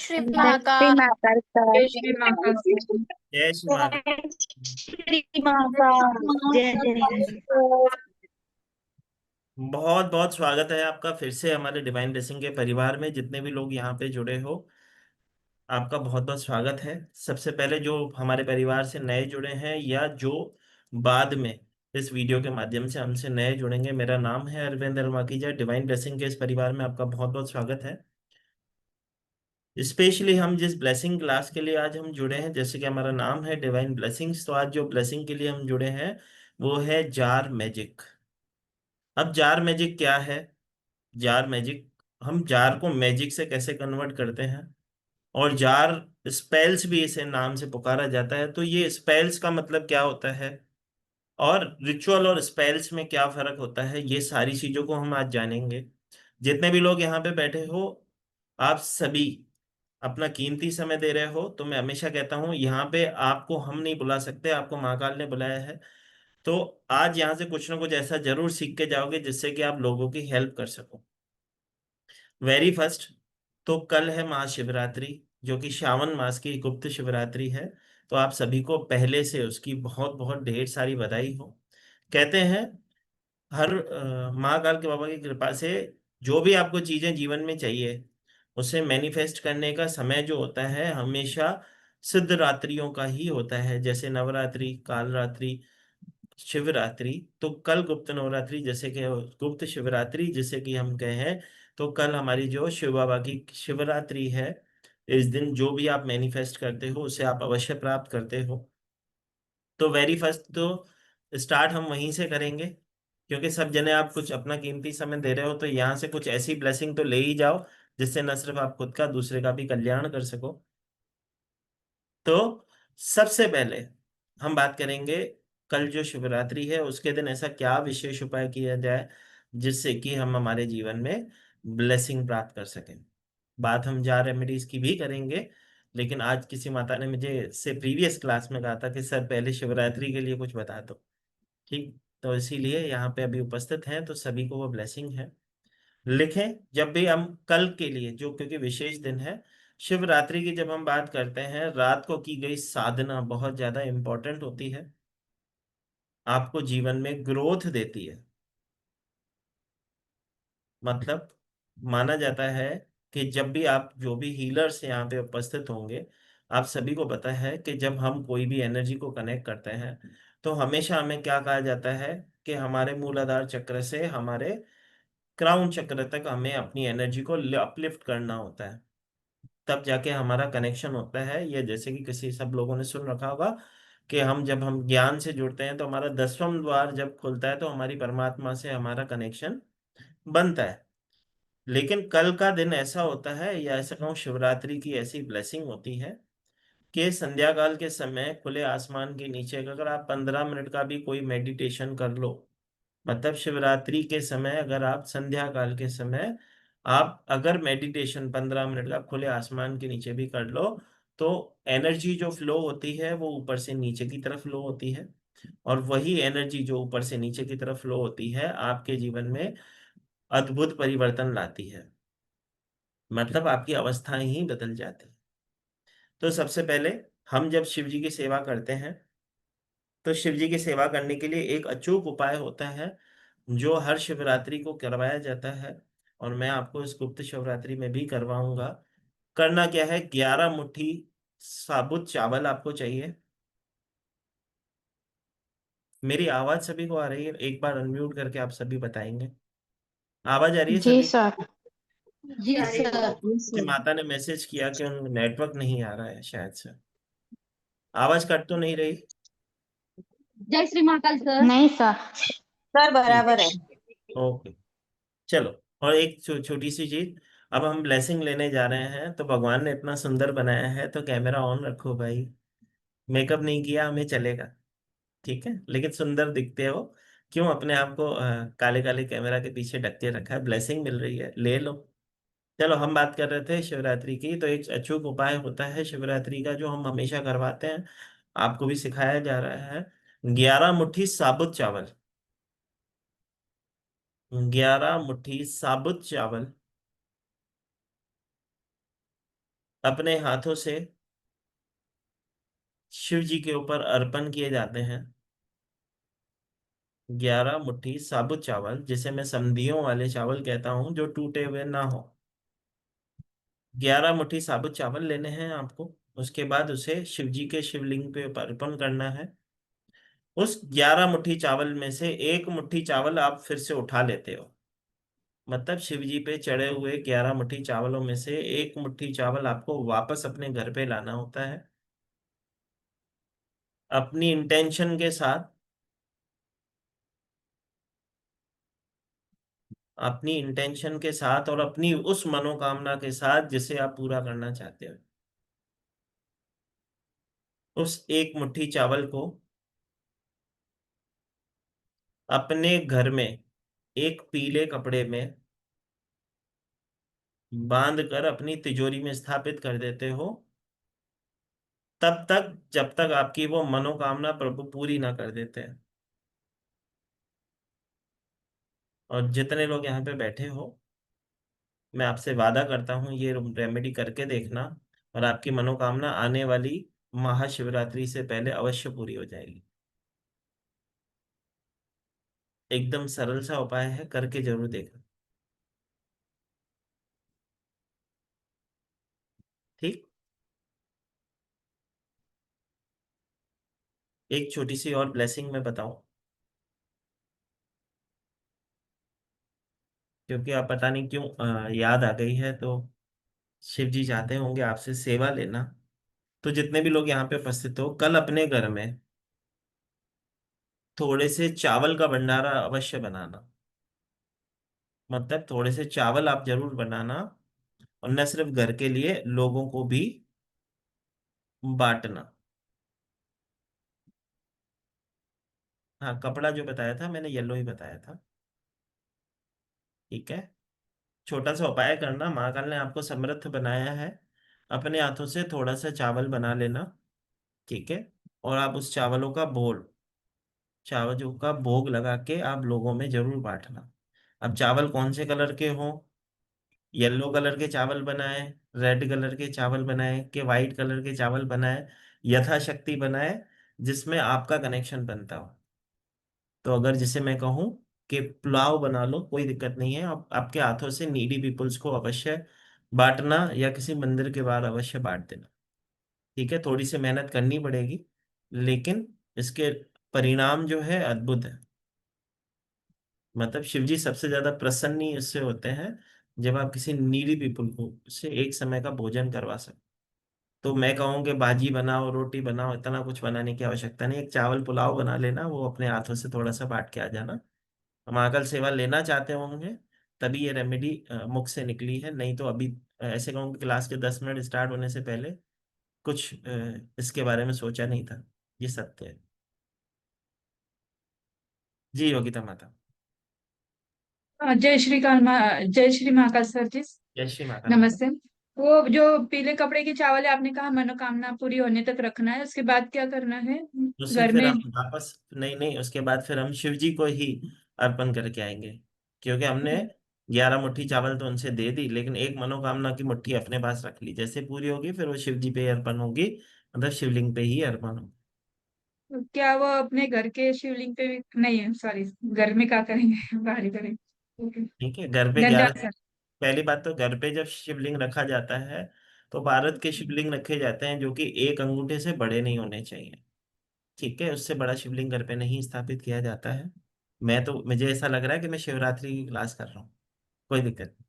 Shri Shri Mahakal. Mahakal sir. जय Shri Mahakal sir. जय श्री महाराज। जय श्री महाकाल। जय जय। बहुत बहुत स्वागत है आपका फिर से हमारे डिवाइन ब्लेसिंग के परिवार में। जितने भी लोग यहाँ पे जुड़े हो, आपका बहुत बहुत स्वागत है। सबसे पहले जो हमारे परिवार से नए जुड़े हैं या जो बाद में इस वीडियो के माध्यम से हमसे नए जुड़ेंगे, मेरा नाम है अरविंद अलमाकीजा। डिवाइन ब्लेसिंग के इस परिवार में आपका बहुत बहुत स्वागत है। स्पेशली हम जिस ब्लेसिंग क्लास के लिए आज हम जुड़े हैं, जैसे कि हमारा नाम है डिवाइन ब्लेसिंग्स, तो आज जो ब्लेसिंग के लिए हम जुड़े हैं वो है जार मैजिक। अब जार मैजिक क्या है? जार मैजिक, हम जार को मैजिक से कैसे कन्वर्ट करते हैं, और जार स्पेल्स भी इसे नाम से पुकारा जाता है। तो ये स्पेल्स का मतलब क्या होता है और रिचुअल और स्पेल्स में क्या फर्क होता है, ये सारी चीजों को हम आज जानेंगे। जितने भी लोग यहाँ पे बैठे हो, आप सभी अपना कीमती समय दे रहे हो। तो मैं हमेशा कहता हूँ, यहाँ पे आपको हम नहीं बुला सकते, आपको महाकाल ने बुलाया है। तो आज यहाँ से कुछ ना कुछ ऐसा जरूर सीख के जाओगे जिससे कि आप लोगों की हेल्प कर सको। वेरी फर्स्ट, तो कल है महाशिवरात्रि, जो कि श्रावण मास की गुप्त शिवरात्रि है। तो आप सभी को पहले से उसकी बहुत बहुत ढेर सारी बधाई हो। कहते हैं हर महाकाल के बाबा की कृपा से जो भी आपको चीजें जीवन में चाहिए, उसे मैनिफेस्ट करने का समय जो होता है हमेशा सिद्ध रात्रियों का ही होता है। जैसे नवरात्रि, कालरात्रि, शिवरात्रि। तो कल गुप्त नवरात्रि, जैसे कि गुप्त शिवरात्रि जिसे कि हम कहे हैं, तो कल हमारी जो शिव बाबा की शिवरात्रि है। इस दिन जो भी आप मैनिफेस्ट करते हो उसे आप अवश्य प्राप्त करते हो। तो वेरी फर्स्ट तो स्टार्ट हम वहीं से करेंगे, क्योंकि सब जने आप कुछ अपना कीमती समय दे रहे हो, तो यहाँ से कुछ ऐसी ब्लेसिंग तो ले ही जाओ जिससे न सिर्फ आप खुद का, दूसरे का भी कल्याण कर सको। तो सबसे पहले हम बात करेंगे, कल जो शिवरात्रि है उसके दिन ऐसा क्या विशेष उपाय किया जाए जिससे कि हम हमारे जीवन में ब्लेसिंग प्राप्त कर सकें। बात हम जार रेमेडीज की भी करेंगे, लेकिन आज किसी माता ने मुझे से प्रीवियस क्लास में कहा था कि सर पहले शिवरात्रि के लिए कुछ बता दो। ठीक, तो इसीलिए यहाँ पे अभी उपस्थित हैं, तो सभी को वो ब्लेसिंग है। लिखें जब भी हम कल के लिए, जो क्योंकि विशेष दिन है शिवरात्रि की, जब हम बात करते हैं, रात को की गई साधना बहुत ज्यादा इंपॉर्टेंट होती है, आपको जीवन में ग्रोथ देती है। मतलब माना जाता है कि जब भी आप, जो भी हीलर्स यहाँ पे उपस्थित होंगे, आप सभी को पता है कि जब हम कोई भी एनर्जी को कनेक्ट करते हैं, तो हमेशा हमें क्या कहा जाता है कि हमारे मूलाधार चक्र से हमारे क्राउन चक्र तक हमें अपनी एनर्जी को अपलिफ्ट करना होता है, तब जाके हमारा कनेक्शन होता है। ये जैसे कि किसी, सब लोगों ने सुन रखा होगा कि हम जब हम ज्ञान से जुड़ते हैं तो हमारा 10वां द्वार जब खुलता है तो हमारी परमात्मा से हमारा कनेक्शन बनता है। लेकिन कल का दिन ऐसा होता है, या ऐसा कहूँ शिवरात्रि की ऐसी ब्लेसिंग होती है कि संध्या काल के समय खुले आसमान के नीचे अगर आप 15 मिनट का भी कोई मेडिटेशन कर लो, मतलब शिवरात्रि के समय अगर आप संध्या काल के समय आप अगर मेडिटेशन 15 मिनट का खुले आसमान के नीचे भी कर लो, तो एनर्जी जो फ्लो होती है वो ऊपर से नीचे की तरफ फ्लो होती है। और वही एनर्जी जो ऊपर से नीचे की तरफ फ्लो होती है आपके जीवन में अद्भुत परिवर्तन लाती है। मतलब आपकी अवस्थाएं ही बदल जाती है। तो सबसे पहले हम जब शिव जी की सेवा करते हैं, तो शिव जी की सेवा करने के लिए एक अचूक उपाय होता है जो हर शिवरात्रि को करवाया जाता है, और मैं आपको इस गुप्त शिवरात्रि में भी करवाऊंगा। करना क्या है, 11 मुट्ठी साबुत चावल आपको चाहिए। मेरी आवाज सभी को आ रही है? एक बार अनम्यूट करके आप सभी बताएंगे। आवाज आ रही है जी सभी? सर। जी ठीक। सर। मुझे माता ने मैसेज किया कि उन नेटवर्क नहीं आ रहा है शायद से। आवाज कट तो नहीं रही? जय श्री महाकाल सर। नहीं सर। सर ठीक, बराबर है। ओके। चलो, और एक छोटी सी चीज, अब हम ब्लेसिंग लेने जा रहे हैं, तो भगवान ने इतना सुंदर बनाया है तो कैमरा ऑन रखो भाई। मेकअप नहीं किया, हमें चलेगा, ठीक है, लेकिन सुंदर दिखते हो। क्यों अपने आप को काले काले कैमरा के पीछे ढक के रखा है? ब्लेसिंग मिल रही है, ले लो। चलो, हम बात कर रहे थे शिवरात्रि की, तो एक अचूक उपाय होता है शिवरात्रि का जो हम हमेशा करवाते हैं, आपको भी सिखाया जा रहा है। 11 मुट्ठी साबुत चावल, 11 मुट्ठी साबुत चावल अपने हाथों से शिव जी के ऊपर अर्पण किए जाते हैं 11 मुट्ठी साबुत चावल, जिसे मैं समधियों वाले चावल कहता हूं, जो टूटे हुए ना हो। 11 मुट्ठी साबुत चावल लेने हैं आपको। उसके बाद उसे शिव जी के शिवलिंग पे ऊपर अर्पण करना है। उस 11 मुट्ठी चावल में से 1 मुट्ठी चावल आप फिर से उठा लेते हो। मतलब शिव जी पे चढ़े हुए 11 मुट्ठी चावलों में से 1 मुट्ठी चावल आपको वापस अपने घर पे लाना होता है, अपनी इंटेंशन के साथ। अपनी इंटेंशन के साथ और अपनी उस मनोकामना के साथ जिसे आप पूरा करना चाहते हो। उस 1 मुट्ठी चावल को अपने घर में एक पीले कपड़े में बांध कर अपनी तिजोरी में स्थापित कर देते हो, तब तक जब तक आपकी वो मनोकामना प्रभु पूरी ना कर देते हैं। और जितने लोग यहाँ पे बैठे हो, मैं आपसे वादा करता हूँ ये रेमेडी करके देखना, और आपकी मनोकामना आने वाली महाशिवरात्रि से पहले अवश्य पूरी हो जाएगी। एकदम सरल सा उपाय है, करके जरूर देखना। ठीक। एक छोटी सी और ब्लेसिंग मैं बताऊं, क्योंकि आप पता नहीं क्यों याद आ गई है, तो शिव जी चाहते होंगे आपसे सेवा लेना। तो जितने भी लोग यहाँ पे उपस्थित हो, कल अपने घर में थोड़े से चावल का भंडारा अवश्य बनाना। मतलब थोड़े से चावल आप जरूर बनाना, और न सिर्फ घर के लिए, लोगों को भी बांटना। हाँ, कपड़ा जो बताया था मैंने येलो ही बताया था। ठीक है। छोटा सा उपाय करना, महाकाल ने आपको समर्थ बनाया है। अपने हाथों से थोड़ा सा चावल बना लेना। ठीक है। और आप उस चावलों का भोग लगा के आप लोगों में जरूर बांटना। अब चावल कौन से कलर के हों? येलो कलर के चावल बनाए, रेड कलर के चावल बनाए, कि वाइट कलर के चावल बनाए, यथाशक्ति बनाए, जिसमें आपका कनेक्शन बनता हो। तो अगर जिसे मैं कहूँ कि पुलाव बना लो, कोई दिक्कत नहीं है। आप आपके हाथों से नीडी पीपल्स को अवश्य बांटना, या किसी मंदिर के बाहर अवश्य बांट देना। ठीक है, थोड़ी सी मेहनत करनी पड़ेगी, लेकिन इसके परिणाम जो है अद्भुत है। मतलब शिव जी सबसे ज्यादा प्रसन्न ही इससे होते हैं जब आप किसी नीडी पीपल को से एक समय का भोजन करवा सकते। तो मैं कहूँ कि भाजी बनाओ, रोटी बनाओ, इतना कुछ बनाने की आवश्यकता नहीं। एक चावल पुलाव बना लेना, वो अपने हाथों से थोड़ा सा बांट के आ जाना। महाकाल सेवा लेना चाहते होंगे तभी ये रेमेडी मुख से निकली है, नहीं तो अभी ऐसे कहूँगे क्लास के 10 मिनट स्टार्ट होने से पहले कुछ इसके बारे में सोचा नहीं था। ये सत्य है। जी योगिता माता। जय श्री महाकाल सर जी। जय श्री माता माता। नमस्ते। वो जो पीले कपड़े की चावल है, आपने कहा मनोकामना पूरी होने तक रखना है, उसके बाद क्या करना है? उसे घर फिर में? हम वापस, नहीं नहीं, उसके बाद फिर हम शिव जी को ही अर्पण करके आएंगे। क्योंकि हमने 11 मुट्ठी चावल तो उनसे दे दी, लेकिन एक मनोकामना की मुट्ठी अपने पास रख ली। जैसे पूरी होगी फिर वो शिव जी पे ही अर्पण होगी, मतलब शिवलिंग पे ही अर्पण होगी। क्या वो अपने घर के शिवलिंग पे भी नहीं है? सॉरी, घर में क्या करेंगे? बाहर ही करेंगे। ओके। ठीक है। घर पे डन डन 11, सर। पहली बात तो घर पे जब शिवलिंग रखा जाता है तो भारत के शिवलिंग रखे जाते हैं जो कि एक अंगूठे से बड़े नहीं होने चाहिए। ठीक है, उससे बड़ा शिवलिंग घर पे नहीं स्थापित किया जाता है। मैं तो, मुझे ऐसा लग रहा है कि मैं शिवरात्रि की क्लास कर रहा हूँ। कोई दिक्कत नहीं।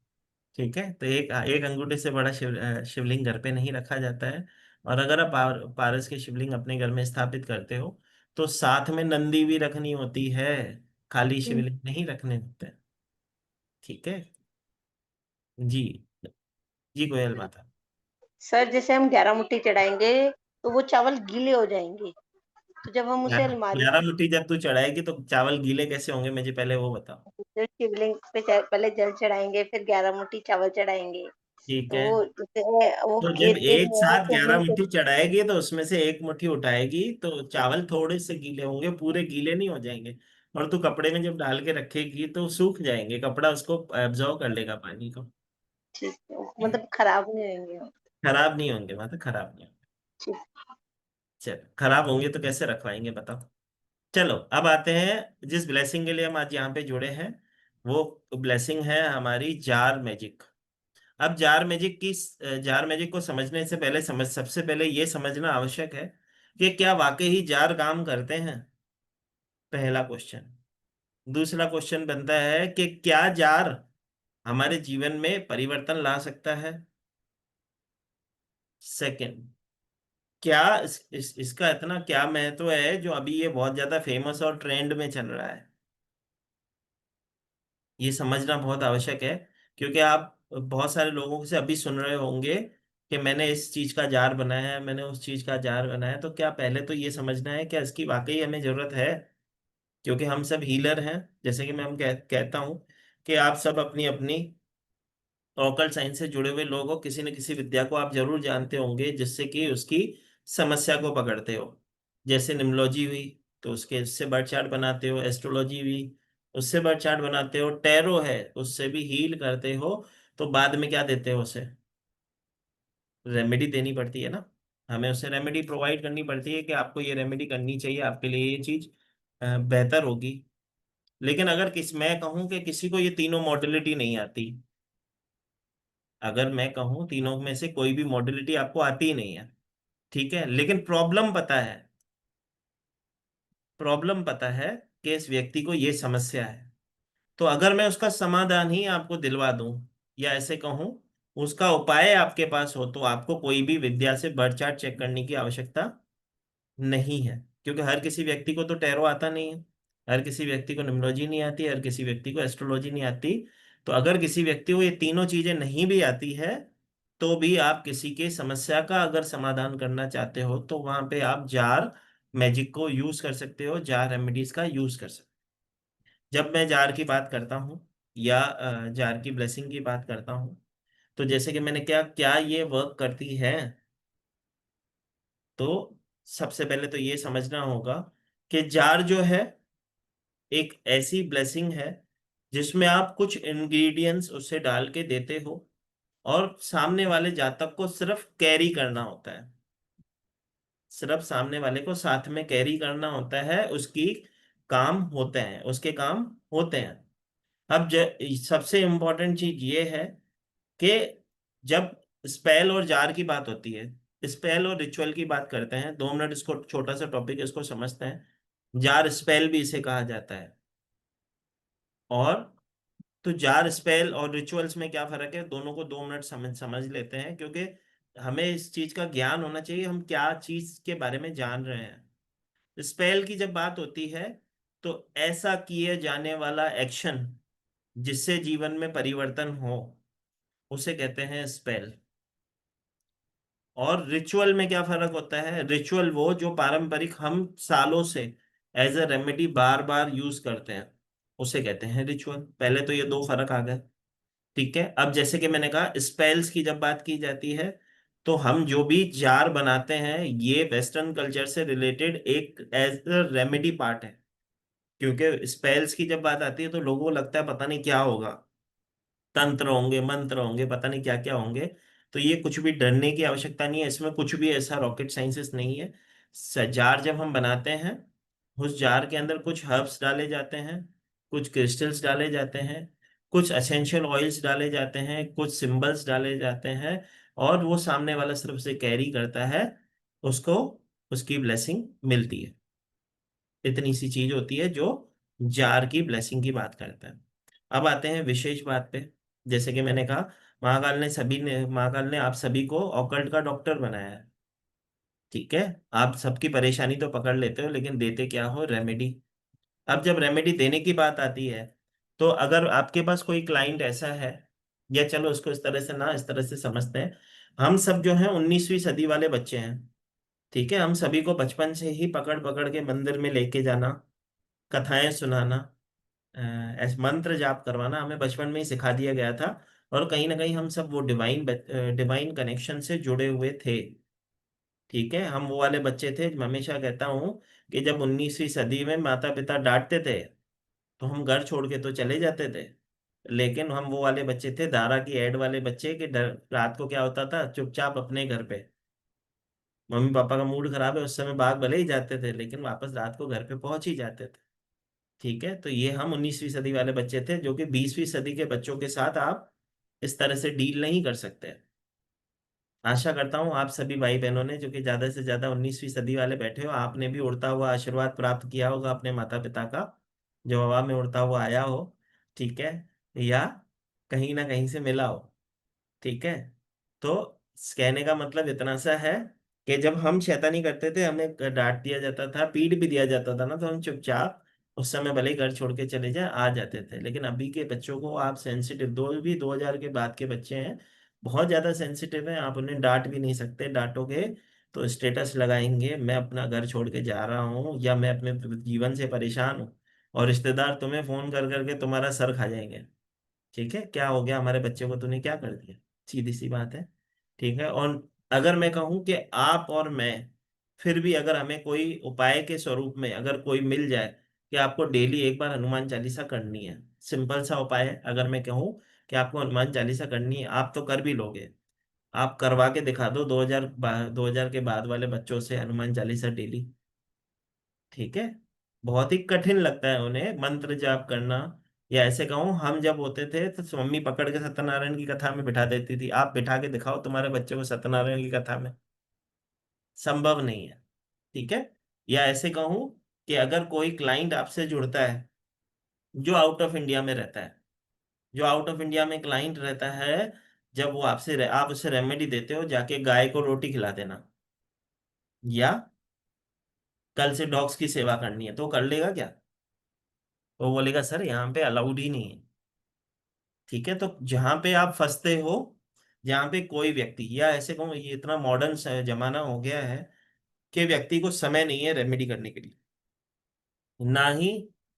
ठीक है, तो एक एक अंगूठे से बड़ा शिवलिंग घर पे नहीं रखा जाता है। और अगर आप पारस के शिवलिंग अपने घर में स्थापित करते हो तो साथ में नंदी भी रखनी होती है, खाली शिवलिंग नहीं रखने होते हैं। ठीक है। जी। जी कोयल माता। सर जैसे हम 11 मुट्ठी चढ़ाएंगे तो वो चावल गीले हो जाएंगे, तो जब हम उसे अलमारी 11 मुट्ठी जब तू चढ़ाएगी तो चावल गीले कैसे होंगे, मुझे पहले वो बताओ। जो शिवलिंग पे पहले जल चढ़ाएंगे, फिर 11 मुट्ठी चावल चढ़ाएंगे, ठीक तो है। वो जैसे वो तो जब एक एक मोहर साथ से ग्यारह मुंह से। मुट्ठी चढ़ाएगी तो उसमें से 1 मुट्ठी उठाएगी तो चावल थोड़े से गीले होंगे, पूरे गीले नहीं हो जाएंगे। और तू कपड़े में जब डाल के रखेगी तो सूख जाएंगे, कपड़ा उसको एब्जॉर्व कर लेगा पानी को। ठीक है, मतलब खराब नहीं होंगे। खराब नहीं होंगे, मतलब खराब नहीं होंगे। चलो, खराब होंगे तो कैसे रखवाएंगे बताओ। चलो, अब आते हैं जिस ब्लेसिंग के लिए हम आज यहाँ पे जुड़े हैं, वो ब्लेसिंग है हमारी जार मैजिक। अब जार मैजिक को समझने से पहले सबसे पहले ये समझना आवश्यक है कि क्या वाकई ही जार काम करते हैं, पहला क्वेश्चन। दूसरा क्वेश्चन बनता है कि क्या जार हमारे जीवन में परिवर्तन ला सकता है। सेकंड, क्या इसका इतना क्या महत्व है जो अभी ये बहुत ज्यादा फेमस और ट्रेंड में चल रहा है। ये समझना बहुत आवश्यक है, क्योंकि आप बहुत सारे लोगों से अभी सुन रहे होंगे कि मैंने इस चीज का जार बनाया है, मैंने उस चीज का जार बनाया है। तो क्या पहले तो ये समझना है क्या इसकी वाकई हमें जरूरत है, क्योंकि हम सब हीलर हैं। जैसे कि मैं कहता हूँ कि आप सब अपनी अपनी ऑकल्ट साइंस से जुड़े हुए लोग हो, किसी न किसी विद्या को आप जरूर जानते होंगे जिससे कि उसकी समस्या को पकड़ते हो। जैसे निम्नोलॉजी हुई तो उससे बर्ड चार्ट बनाते हो, एस्ट्रोलॉजी हुई उससे बर्ड चार्ट बनाते हो, टैरो है उससे भी हील करते हो। तो बाद में क्या देते हो उसे, रेमेडी देनी पड़ती है ना। हमें उसे रेमेडी प्रोवाइड करनी पड़ती है कि आपको ये रेमेडी करनी चाहिए, आपके लिए ये चीज बेहतर होगी। लेकिन अगर मैं कहूँ कि किसी को ये तीनों मॉडलिटी नहीं आती, अगर मैं कहूँ तीनों में से कोई भी मॉडलिटी आपको आती ही नहीं है, ठीक है, लेकिन प्रॉब्लम पता है कि इस व्यक्ति को ये समस्या है, तो अगर मैं उसका समाधान ही आपको दिलवा दूं, या ऐसे कहूं उसका उपाय आपके पास हो, तो आपको कोई भी विद्या से बर्थ चार्ट चेक करने की आवश्यकता नहीं है। क्योंकि हर किसी व्यक्ति को तो टैरो आता नहीं है, हर किसी व्यक्ति को न्यूमरोलॉजी नहीं आती, हर किसी व्यक्ति को एस्ट्रोलॉजी नहीं आती। तो अगर किसी व्यक्ति को ये तीनों चीजें नहीं भी आती है, तो भी आप किसी के समस्या का अगर समाधान करना चाहते हो तो वहां पे आप जार मैजिक को यूज कर सकते हो, जार रेमेडीज का यूज कर सकते हो। जब मैं जार की बात करता हूँ या जार की ब्लेसिंग की बात करता हूँ, तो जैसे कि मैंने क्या क्या ये वर्क करती है, तो सबसे पहले तो ये समझना होगा कि जार जो है एक ऐसी ब्लेसिंग है जिसमें आप कुछ इंग्रेडिएंट्स उससे डाल के देते हो, और सामने वाले जातक को सिर्फ कैरी करना होता है, सिर्फ सामने वाले को साथ में कैरी करना होता है, उसकी काम होते हैं, उसके काम होते हैं। अब सबसे इम्पोर्टेंट चीज ये है कि जब स्पेल और जार की बात होती है, स्पेल और रिचुअल की बात करते हैं, 2 मिनट इसको छोटा सा टॉपिक इसको समझते हैं। जार स्पेल भी इसे कहा जाता है। और तो जार स्पेल और रिचुअल्स में क्या फर्क है, दोनों को 2 मिनट समझ लेते हैं, क्योंकि हमें इस चीज का ज्ञान होना चाहिए हम क्या चीज के बारे में जान रहे हैं। स्पेल की जब बात होती है, तो ऐसा किए जाने वाला एक्शन जिससे जीवन में परिवर्तन हो, उसे कहते हैं स्पेल। और रिचुअल में क्या फर्क होता है, रिचुअल वो जो पारंपरिक हम सालों से एज अ रेमेडी बार बार यूज करते हैं, उसे कहते हैं रिचुअल। पहले तो ये दो फर्क आ गए, ठीक है। अब जैसे कि मैंने कहा स्पेल्स की जब बात की जाती है, तो हम जो भी जार बनाते हैं ये वेस्टर्न कल्चर से रिलेटेड एक एज अ रेमेडी पार्ट है। क्योंकि स्पेल्स की जब बात आती है तो लोगों को लगता है पता नहीं क्या होगा, तंत्र होंगे, मंत्र होंगे, पता नहीं क्या क्या होंगे। तो ये कुछ भी डरने की आवश्यकता नहीं है, इसमें कुछ भी ऐसा रॉकेट साइंसेस नहीं है। जार जब हम बनाते हैं, उस जार के अंदर कुछ हर्ब्स डाले जाते हैं, कुछ क्रिस्टल्स डाले जाते हैं, कुछ एसेंशियल ऑयल्स डाले जाते हैं, कुछ सिंबल्स डाले जाते हैं, और वो सामने वाला सिर्फ उसे कैरी करता है, उसको उसकी ब्लेसिंग मिलती है। इतनी सी चीज होती है जो जार की ब्लेसिंग की बात करता है। अब आते हैं विशेष बात पे। जैसे कि मैंने कहा, महाकाल ने आप सभी को ऑकल्ट का डॉक्टर बनाया है, ठीक है। आप सबकी परेशानी तो पकड़ लेते हो, लेकिन देते क्या हो, रेमेडी। अब जब रेमेडी देने की बात आती है, तो अगर आपके पास कोई क्लाइंट ऐसा है, या चलो उसको इस तरह से ना इस तरह से समझते हैं, हम सब जो हैं 19वीं सदी वाले बच्चे हैं, ठीक है। हम सभी को बचपन से ही पकड़ पकड़ के मंदिर में लेके जाना, कथाएं सुनाना, ऐसे मंत्र जाप करवाना हमें बचपन में ही सिखा दिया गया था। और कहीं ना कहीं हम सब वो डिवाइन कनेक्शन से जुड़े हुए थे, ठीक है। हम वो वाले बच्चे थे, मैं हमेशा कहता हूँ कि जब 19वीं सदी में माता पिता डांटते थे, तो हम घर छोड़ के तो चले जाते थे, लेकिन हम वो वाले बच्चे थे, दारा की एड वाले बच्चे, कि रात को क्या होता था, चुपचाप अपने घर पे, मम्मी पापा का मूड खराब है उस समय बाहर भले ही जाते थे, लेकिन वापस रात को घर पे पहुंच ही जाते थे। ठीक है, तो ये हम 19वीं सदी वाले बच्चे थे, जो कि 20वीं सदी के बच्चों के साथ आप इस तरह से डील नहीं कर सकते। आशा करता हूँ आप सभी भाई बहनों ने, जो कि ज्यादा से ज्यादा 19वीं सदी वाले बैठे हो, आपने भी उड़ता हुआ आशीर्वाद प्राप्त किया होगा अपने माता पिता का, जो हवा में उड़ता हुआ आया हो। ठीक है, या कहीं ना कहीं से मिला हो। ठीक है, तो कहने का मतलब इतना सा है कि जब हम शैतानी करते थे, हमें डांट दिया जाता था, पीट भी दिया जाता था ना, तो हम चुपचाप उस समय भले ही घर छोड़ के चले जाए, आ जाते थे। लेकिन अभी के बच्चों को आप सेंसिटिव, दो भी 2000 के बाद के बच्चे हैं, बहुत ज्यादा सेंसिटिव हैं। आप उन्हें डांट भी नहीं सकते, डांटोगे तो स्टेटस लगाएंगे, मैं अपना घर छोड़ के जा रहा हूँ, या मैं अपने जीवन से परेशान हूँ, और रिश्तेदार तुम्हें फोन कर करके तुम्हारा सर खा जाएंगे। ठीक है, क्या हो गया हमारे बच्चे को, तूने क्या कर दिया, सीधी सी बात है। ठीक है, और अगर मैं कहूं कि आप और मैं, फिर भी अगर हमें कोई उपाय के स्वरूप में अगर कोई मिल जाए कि आपको डेली एक बार हनुमान चालीसा करनी है, सिंपल सा उपाय है, अगर मैं कहूं कि आपको हनुमान चालीसा करनी है, आप तो कर भी लोगे। आप करवा के दिखा दो 2000 के बाद वाले बच्चों से हनुमान चालीसा डेली। ठीक है, बहुत ही कठिन लगता है उन्हें मंत्र जाप करना। या ऐसे कहूँ, हम जब होते थे तो मम्मी पकड़ के सत्यनारायण की कथा में बिठा देती थी, आप बिठा के दिखाओ तुम्हारे बच्चे को सत्यनारायण की कथा में, संभव नहीं है। ठीक है, या ऐसे कहूँ कि अगर कोई क्लाइंट आपसे जुड़ता है जो आउट ऑफ इंडिया में रहता है, जो आउट ऑफ इंडिया में क्लाइंट रहता है, जब वो आप उसे रेमेडी देते हो, जाके गाय को रोटी खिला देना, या कल से डॉग्स की सेवा करनी है, तो वो कर लेगा क्या? वो बोलेगा सर यहाँ पे अलाउड ही नहीं है। ठीक है, तो जहां पे आप फंसते हो, जहां पे कोई व्यक्ति, या ऐसे कहूँ, ये इतना मॉडर्न जमाना हो गया है कि व्यक्ति को समय नहीं है रेमेडी करने के लिए, ना ही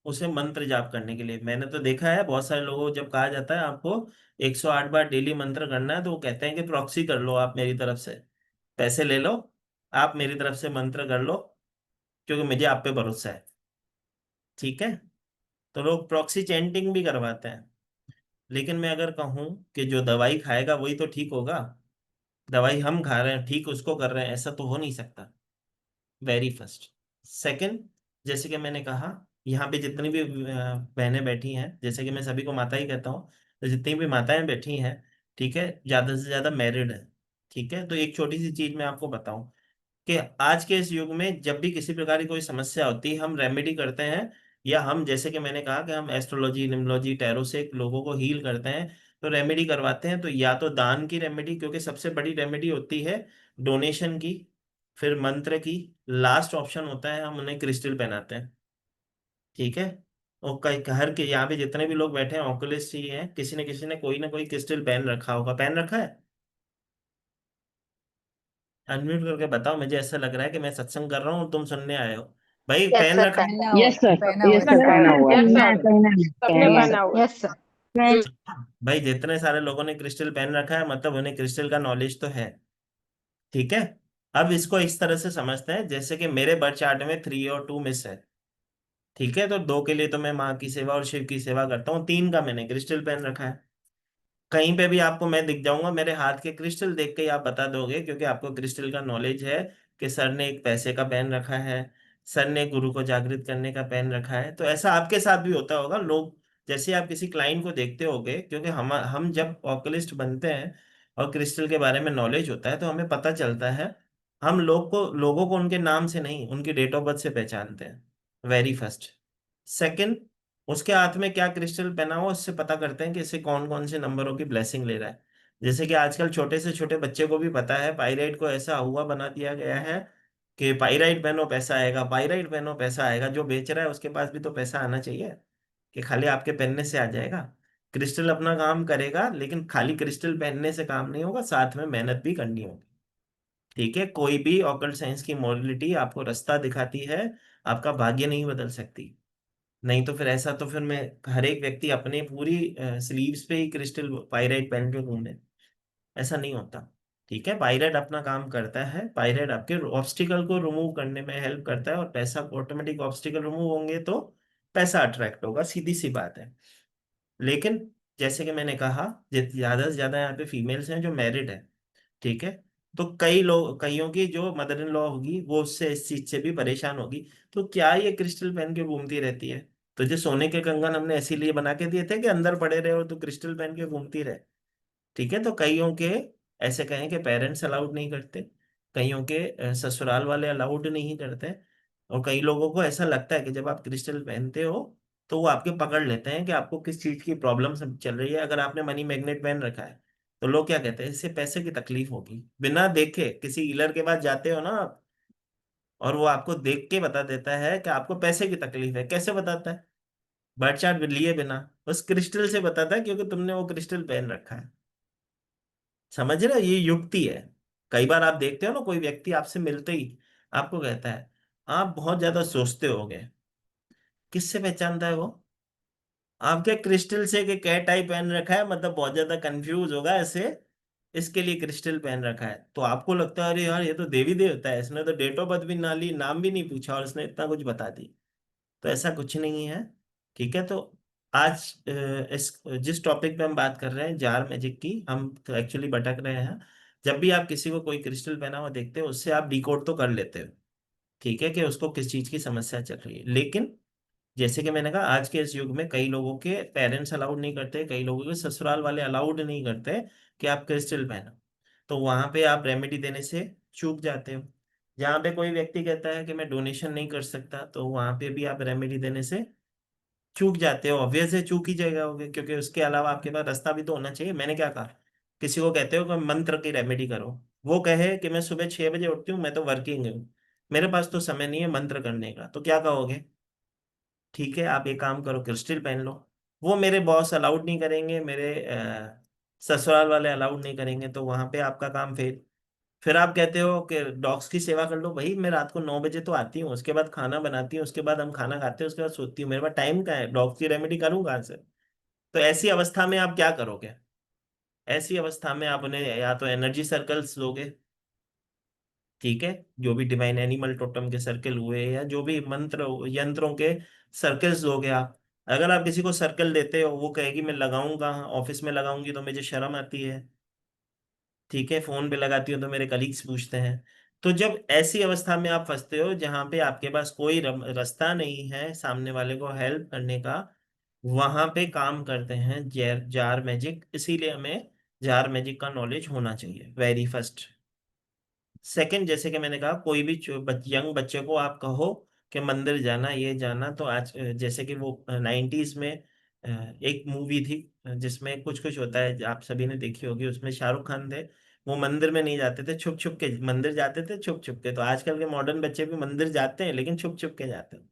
उसे मंत्र जाप करने के लिए। मैंने तो देखा है बहुत सारे लोगों को, जब कहा जाता है आपको 108 बार डेली मंत्र करना है, तो वो कहते हैं कि प्रॉक्सी कर लो आप मेरी तरफ से, पैसे ले लो, आप मेरी तरफ से मंत्र कर लो, क्योंकि मुझे आप पे भरोसा है। ठीक है, तो लोग प्रॉक्सी चैंटिंग भी करवाते हैं। लेकिन मैं अगर कहूँ कि जो दवाई खाएगा वही तो ठीक होगा, दवाई हम खा रहे हैं ठीक उसको कर रहे हैं, ऐसा तो हो नहीं सकता। Very first. सेकंड, जैसे कि मैंने कहा, यहाँ पे जितनी भी बहनें बैठी हैं, जैसे कि मैं सभी को माता ही कहता हूँ, तो जितनी भी माताएं बैठी हैं, ठीक है, ज्यादा से ज्यादा मैरिड है। ठीक है, तो एक छोटी सी चीज मैं आपको बताऊं कि आज के इस युग में जब भी किसी प्रकार की कोई समस्या होती है, हम रेमेडी करते हैं, या हम, जैसे कि मैंने कहा कि हम एस्ट्रोलॉजी, निम्नोलॉजी, टैरो से लोगों को हील करते हैं, तो रेमेडी करवाते हैं, तो या तो दान की रेमेडी, क्योंकि सबसे बड़ी रेमेडी होती है डोनेशन की, फिर मंत्र की, लास्ट ऑप्शन होता है हम उन्हें क्रिस्टल पहनाते हैं। ठीक है, और कई हर के यहाँ पे जितने भी लोग बैठे हैं ऑकुलिस्ट ही हैं, किसी न किसी ने कोई ना कोई क्रिस्टल पहन रखा होगा, पहन रखा है। अनम्यूट करके बताओ, मुझे ऐसा लग रहा है कि मैं सत्संग कर रहा हूँ और तुम सुनने आए हो। भाई यस पहन सर, रखा पहना यस हुआ सर, पहना यस हुआ सर, पहना हुआ है। यस पहना है, सर, पहना है, सबने पहना है। पहना हुआ है। Yes sir. है। भाई जितने सारे लोगों ने क्रिस्टल पहन रखा है, मतलब उन्हें क्रिस्टल का नॉलेज तो है। ठीक है, अब इसको इस तरह से समझते हैं, जैसे कि मेरे बर्थ चार्ट में 3 और 2 मिस है। ठीक है, तो 2 के लिए तो मैं माँ की सेवा और शिव की सेवा करता हूँ, 3 का मैंने क्रिस्टल पहन रखा है। कहीं पे भी आपको मैं दिख जाऊंगा, मेरे हाथ के क्रिस्टल देख के ही आप बता दोगे, क्योंकि आपको क्रिस्टल का नॉलेज है कि सर ने एक पैसे का पेन रखा है, सर ने गुरु को जागृत करने का पेन रखा है। तो ऐसा आपके साथ भी होता होगा, लोग जैसे आप किसी क्लाइंट को देखते होगे, क्योंकि हम जब ऑक्युलिस्ट बनते हैं और क्रिस्टल के बारे में नॉलेज होता है, तो हमें पता चलता है, हम लोगों को उनके नाम से नहीं, उनकी डेट ऑफ बर्थ से पहचानते हैं। Very first. सेकंड, उसके हाथ में क्या क्रिस्टल पहना हो उससे पता करते हैं कि इसे कौन कौन से नंबरों की ब्लेसिंग ले रहा है। जैसे कि आजकल छोटे से छोटे बच्चे को भी पता है, पाइराइट को ऐसा हुआ बना दिया गया है कि पाइराइट पहनो पैसा आएगा, पाइराइट पहनो पैसा आएगा। जो बेच रहा है उसके पास भी तो पैसा आना चाहिए, कि खाली आपके पहनने से आ जाएगा। क्रिस्टल अपना काम करेगा, लेकिन खाली क्रिस्टल पहनने से काम नहीं होगा, साथ में मेहनत भी करनी होगी। ठीक है, कोई भी ऑकल्ट साइंस की मॉडलिटी आपको रास्ता दिखाती है, आपका भाग्य नहीं बदल सकती। नहीं तो फिर ऐसा, तो फिर मैं, हर एक व्यक्ति अपने पूरी स्लीव्स पे ही क्रिस्टल पाइराइट पहन के घूमे, ऐसा नहीं होता। ठीक है, पाइराइट अपना काम करता है, पाइराइट आपके ऑब्स्टिकल को रिमूव करने में हेल्प करता है, और पैसा, ऑटोमेटिक ऑब्स्टिकल रिमूव होंगे तो पैसा अट्रैक्ट होगा, सीधी सी बात है। लेकिन जैसे कि मैंने कहा, ज्यादा से ज्यादा यहाँ पे फीमेल्स हैं जो मैरिड है, ठीक है। तो कई लोग, कईयों की जो मदर इन लॉ होगी वो उससे, इस चीज से भी परेशान होगी। तो क्या ये क्रिस्टल पहन के घूमती रहती है? तो जो सोने के कंगन हमने इसीलिए बना के दिए थे कि अंदर पड़े रहे और तो क्रिस्टल पहन के घूमती रहे, ठीक है। तो कईयों के ऐसे कहें कि पेरेंट्स अलाउड नहीं करते, कईयों के ससुराल वाले अलाउड नहीं करते, और कई लोगों को ऐसा लगता है कि जब आप क्रिस्टल पहनते हो तो वो आपके पकड़ लेते हैं कि आपको किस चीज की प्रॉब्लम सब चल रही है। अगर आपने मनी मैग्नेट पहन रखा है तो लोग क्या कहते हैं, इससे पैसे की तकलीफ होगी। बिना देखे किसी हीलर के पास जाते हो ना आप, और वो आपको देख के बता देता है कि आपको पैसे की तकलीफ है। कैसे बताता है? बर्ड चार्ट लिए बिना, उस क्रिस्टल से बताता है, क्योंकि तुमने वो क्रिस्टल पहन रखा है। समझ रहे हो? ये युक्ति है। कई बार आप देखते हो ना, कोई व्यक्ति आपसे मिलते ही आपको कहता है आप बहुत ज्यादा सोचते होगे। किससे पहचानता है वो? आपके क्रिस्टल से कि कैट आई पहन रखा है, मतलब बहुत ज्यादा कंफ्यूज होगा ऐसे, इसके लिए क्रिस्टल पहन रखा है। तो आपको लगता है अरे यार ये तो देवी देवता है, इसने तो डेट ऑफ बर्थ भी ना ली, नाम भी नहीं पूछा, और इसने इतना कुछ बता दी। तो ऐसा कुछ नहीं है, ठीक है। तो आज इस जिस टॉपिक पे हम बात कर रहे हैं जार मैजिक की, हम तो एक्चुअली भटक रहे हैं। जब भी आप किसी को कोई क्रिस्टल पहना हुआ देखते हो, उससे आप डिकोड तो कर लेते हो, ठीक है, कि उसको किस चीज की समस्या चल रही है। लेकिन जैसे कि मैंने कहा, आज के इस युग में कई लोगों के पेरेंट्स अलाउड नहीं करते, कई लोगों के ससुराल वाले अलाउड नहीं करते कि आप क्रिस्टल पहनो। तो वहां पे आप रेमेडी देने से चूक जाते हो। जहाँ पे कोई व्यक्ति कहता है कि मैं डोनेशन नहीं कर सकता, तो वहां पे भी आप रेमेडी देने से चूक जाते हो। ऑब्वियस है चूक ही जाओगे, क्योंकि उसके अलावा आपके पास रास्ता भी तो होना चाहिए। मैंने क्या कहा, किसी को कहते हो कि मंत्र की रेमेडी करो, वो कहे कि मैं सुबह 6 बजे उठती हूँ, मैं तो वर्किंग हूँ, मेरे पास तो समय नहीं है मंत्र करने का, तो क्या कहोगे? ठीक है, आप एक काम करो, क्रिस्टल पहन लो। वो मेरे बॉस अलाउड नहीं करेंगे, मेरे ससुराल वाले अलाउड नहीं करेंगे, तो वहां पे आपका काम फेल। फिर आप कहते हो कि डॉग्स की सेवा कर लो। भाई मैं रात को 9 बजे तो आती हूँ, उसके बाद खाना बनाती हूँ, उसके बाद हम खाना खाते हैं, उसके बाद सोती हूँ, मेरे पास टाइम कहाँ है? डॉग्स की रेमेडी करूँ कहाँ से? तो ऐसी अवस्था में आप क्या करोगे? ऐसी अवस्था में आप उन्हें या तो एनर्जी सर्कल्स दोगे, ठीक है, जो भी डिवाइन एनिमल टोटम के सर्कल हुए, या जो भी मंत्र यंत्रों के सर्कल्स दोगे आप। अगर आप किसी को सर्कल देते हो, वो कहेगी मैं लगाऊंगा, ऑफिस में लगाऊंगी तो मुझे शर्म आती है, ठीक है, फोन पे लगाती हो तो मेरे कलीग्स पूछते हैं। तो जब ऐसी अवस्था में आप फंसते हो जहां पे आपके पास कोई रास्ता नहीं है सामने वाले को हेल्प करने का, वहां पे काम करते हैं जार मैजिक। इसीलिए हमें जार मैजिक का नॉलेज होना चाहिए, वेरी फर्स्ट। सेकंड, जैसे कि मैंने कहा, कोई भी यंग बच्चे को आप कहो कि मंदिर जाना, ये जाना, तो आज जैसे कि वो 90s में एक मूवी थी जिसमें कुछ कुछ होता है, आप सभी ने देखी होगी, उसमें शाहरुख खान थे। वो मंदिर में नहीं जाते थे, छुप छुप के मंदिर जाते थे, छुप छुप के। तो आजकल के मॉडर्न बच्चे भी मंदिर जाते हैं, लेकिन छुप छुप के जाते हैं,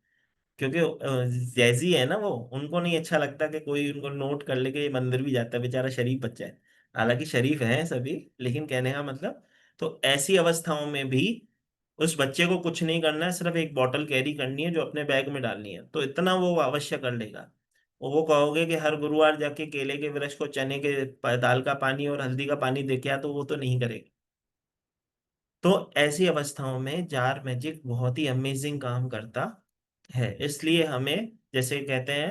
क्योंकि जैजी है ना वो, उनको नहीं अच्छा लगता कि कोई उनको नोट कर ले कि ये मंदिर भी जाता है, बेचारा शरीफ बच्चा है। हालांकि शरीफ है सभी, लेकिन कहने का मतलब, तो ऐसी अवस्थाओं में भी उस बच्चे को कुछ नहीं करना है, सिर्फ एक बॉटल कैरी करनी है जो अपने बैग में डालनी है, तो इतना वो अवश्य कर लेगा। और वो कहोगे कि हर गुरुवार जाके केले के वृक्ष को चने के दाल का पानी और हल्दी का पानी दे के आ, तो वो तो नहीं करेगा। तो ऐसी अवस्थाओं में जार मैजिक बहुत ही अमेजिंग काम करता है। इसलिए हमें, जैसे कहते हैं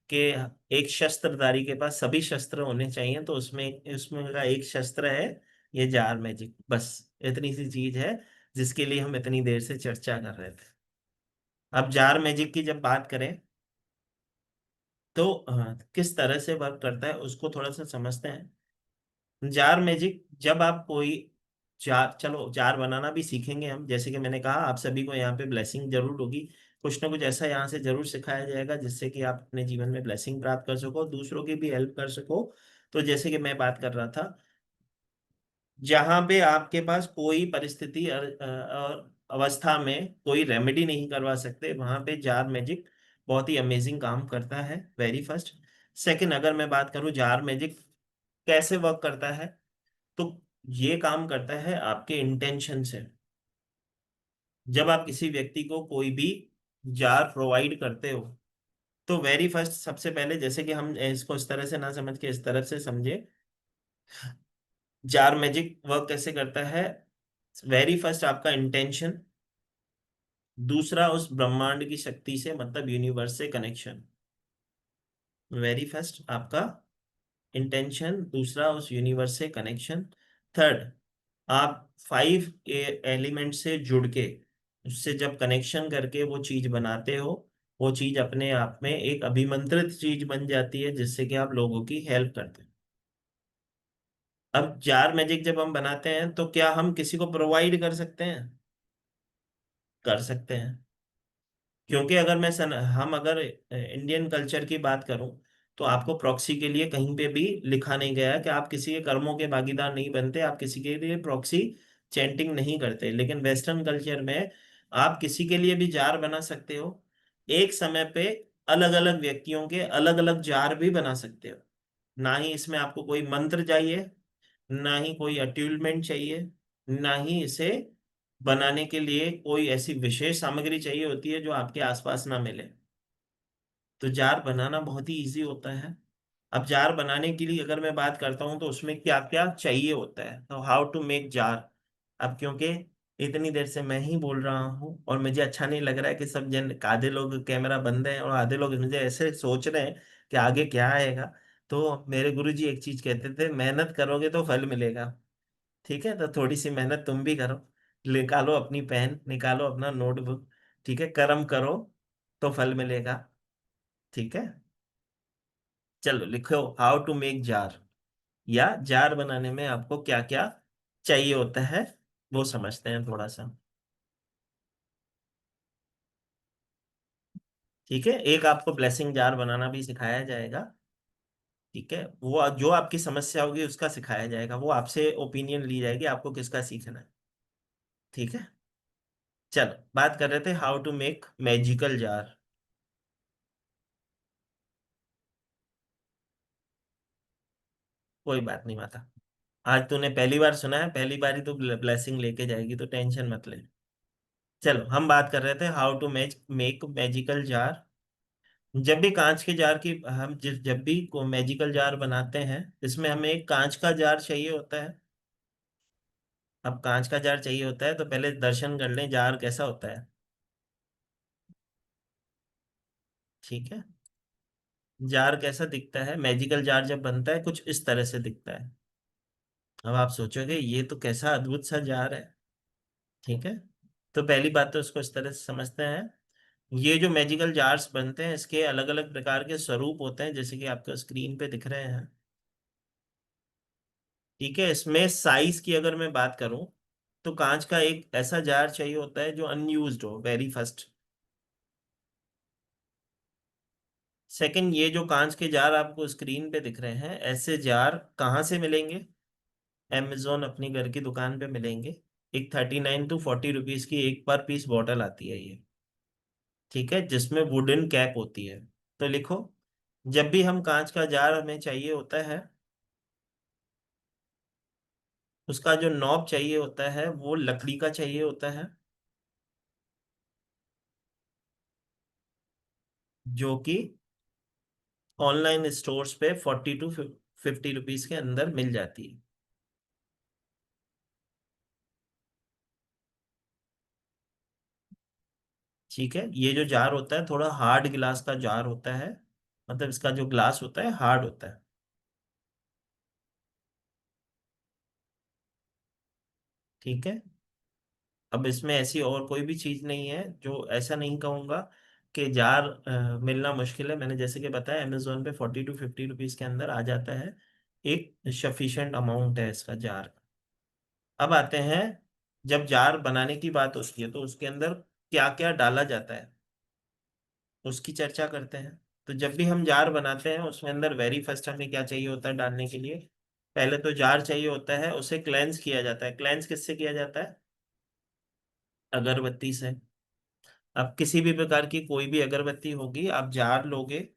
कि एक शस्त्रधारी के पास सभी शस्त्र होने चाहिए, तो उसमें उसमें का एक शस्त्र है ये जार मैजिक। बस इतनी सी चीज है जिसके लिए हम इतनी देर से चर्चा कर रहे थे। अब जार मैजिक की जब बात करें, तो किस तरह से वर्क करता है उसको थोड़ा सा समझते हैं। जार मैजिक, जब आप कोई जार, चलो जार बनाना भी सीखेंगे हम, जैसे कि मैंने कहा आप सभी को यहाँ पे ब्लेसिंग जरूर होगी। कुछ ना कुछ ऐसा यहाँ से जरूर सिखाया जाएगा जिससे कि आप अपने जीवन में ब्लेसिंग प्राप्त कर सको, दूसरों की भी हेल्प कर सको। तो जैसे कि मैं बात कर रहा था, जहाँ पे आपके पास कोई परिस्थिति और अवस्था में कोई रेमेडी नहीं करवा सकते, वहां पे जार मैजिक बहुत ही अमेजिंग काम करता है, वेरी फर्स्ट। सेकंड, अगर मैं बात करूँ जार मैजिक कैसे वर्क करता है, तो ये काम करता है आपके इंटेंशन से। जब आप किसी व्यक्ति को कोई भी जार प्रोवाइड करते हो, तो वेरी फर्स्ट, सबसे पहले, जैसे कि हम इसको इस तरह से ना समझ के इस तरफ से समझे, जार मैजिक वर्क कैसे करता है। वेरी फर्स्ट आपका इंटेंशन, दूसरा उस ब्रह्मांड की शक्ति से, मतलब यूनिवर्स से कनेक्शन। वेरी फर्स्ट आपका इंटेंशन, दूसरा उस यूनिवर्स से कनेक्शन, थर्ड आप 5 एलिमेंट से जुड़ के उससे जब कनेक्शन करके वो चीज बनाते हो, वो चीज अपने आप में एक अभिमंत्रित चीज बन जाती है जिससे कि आप लोगों की हेल्प करते हैं। अब जार मैजिक जब हम बनाते हैं तो क्या हम किसी को प्रोवाइड कर सकते हैं? कर सकते हैं। क्योंकि अगर हम अगर इंडियन कल्चर की बात करूं तो आपको प्रॉक्सी के लिए कहीं पे भी लिखा नहीं गया है कि आप किसी के कर्मों के भागीदार नहीं बनते, आप किसी के लिए प्रॉक्सी चैंटिंग नहीं करते। लेकिन वेस्टर्न कल्चर में आप किसी के लिए भी जार बना सकते हो। एक समय पे अलग अलग व्यक्तियों के अलग अलग जार भी बना सकते हो। ना ही इसमें आपको कोई मंत्र चाहिए, ना ही कोई अट्यूलमेंट चाहिए, ना ही इसे बनाने के लिए कोई ऐसी विशेष सामग्री चाहिए होती है जो आपके आसपास ना मिले। तो जार बनाना बहुत ही इजी होता है। अब जार बनाने के लिए अगर मैं बात करता हूँ तो उसमें क्या क्या चाहिए होता है, तो हाउ टू मेक जार। अब क्योंकि इतनी देर से मैं ही बोल रहा हूँ और मुझे अच्छा नहीं लग रहा है कि सब जन, आधे लोग कैमरा बंद है और आधे लोग मुझे ऐसे सोच रहे हैं कि आगे क्या आएगा। तो मेरे गुरुजी एक चीज कहते थे, मेहनत करोगे तो फल मिलेगा। ठीक है, तो थोड़ी सी मेहनत तुम भी करो। निकालो अपनी पेन, निकालो अपना नोटबुक। ठीक है, कर्म करो तो फल मिलेगा। ठीक है, चलो लिखो हाउ टू मेक जार, या जार बनाने में आपको क्या क्या चाहिए होता है वो समझते हैं थोड़ा सा। ठीक है, एक आपको ब्लेसिंग जार बनाना भी सिखाया जाएगा। ठीक है, वो जो आपकी समस्या होगी उसका सिखाया जाएगा, वो आपसे ओपिनियन ली जाएगी आपको किसका सीखना है। ठीक है, चलो बात कर रहे थे how to make magical jar. कोई बात नहीं माता, आज तूने पहली बार सुना है, पहली बार ही तो ब्लेसिंग लेके जाएगी, तो टेंशन मत ले। चलो हम बात कर रहे थे how to make magical jar. जब भी कांच के जार की हम जब भी को मैजिकल जार बनाते हैं, इसमें हमें एक कांच का जार चाहिए होता है। अब कांच का जार चाहिए होता है तो पहले दर्शन कर लें जार कैसा होता है। ठीक है, जार कैसा दिखता है, मैजिकल जार जब बनता है कुछ इस तरह से दिखता है। अब आप सोचोगे ये तो कैसा अद्भुत सा जार है। ठीक है, तो पहली बात तो इसको इस तरह से समझते हैं। ये जो मैजिकल जार्स बनते हैं इसके अलग अलग प्रकार के स्वरूप होते हैं जैसे कि आपको स्क्रीन पे दिख रहे हैं। ठीक है, इसमें साइज की अगर मैं बात करूं तो कांच का एक ऐसा जार चाहिए होता है जो अनयूज्ड हो, वेरी फर्स्ट। सेकंड, ये जो कांच के जार आपको स्क्रीन पे दिख रहे हैं ऐसे जार कहाँ से मिलेंगे? Amazon अपनी घर की दुकान पे मिलेंगे। एक 39 to 40 रुपीज की एक पर पीस बॉटल आती है ये। ठीक है, जिसमें वुडन कैप होती है। तो लिखो, जब भी हम कांच का जार हमें चाहिए होता है, उसका जो नॉब चाहिए होता है वो लकड़ी का चाहिए होता है, जो कि ऑनलाइन स्टोर्स पे 40 to 50 रुपीज के अंदर मिल जाती है। ठीक है, ये जो जार होता है थोड़ा हार्ड गिलास का जार होता है, मतलब इसका जो ग्लास होता है हार्ड होता है। ठीक है, अब इसमें ऐसी और कोई भी चीज नहीं है, जो ऐसा नहीं कहूंगा कि जार मिलना मुश्किल है। मैंने जैसे कि बताया अमेजोन पे 40 to 50 रुपीज के अंदर आ जाता है, एक सफिशिएंट अमाउंट है इसका जार। अब आते हैं, जब जार बनाने की बात होती है तो उसके अंदर क्या क्या डाला जाता है उसकी चर्चा करते हैं। तो जब भी हम जार बनाते हैं उसमें अंदर वेरी फर्स्ट हमें क्या चाहिए होता है डालने के लिए? पहले तो जार चाहिए होता है, उसे क्लेंस किया जाता है। क्लेंस किससे किया जाता है? अगरबत्ती से। अब किसी भी प्रकार की कोई भी अगरबत्ती होगी, आप जार लोगे,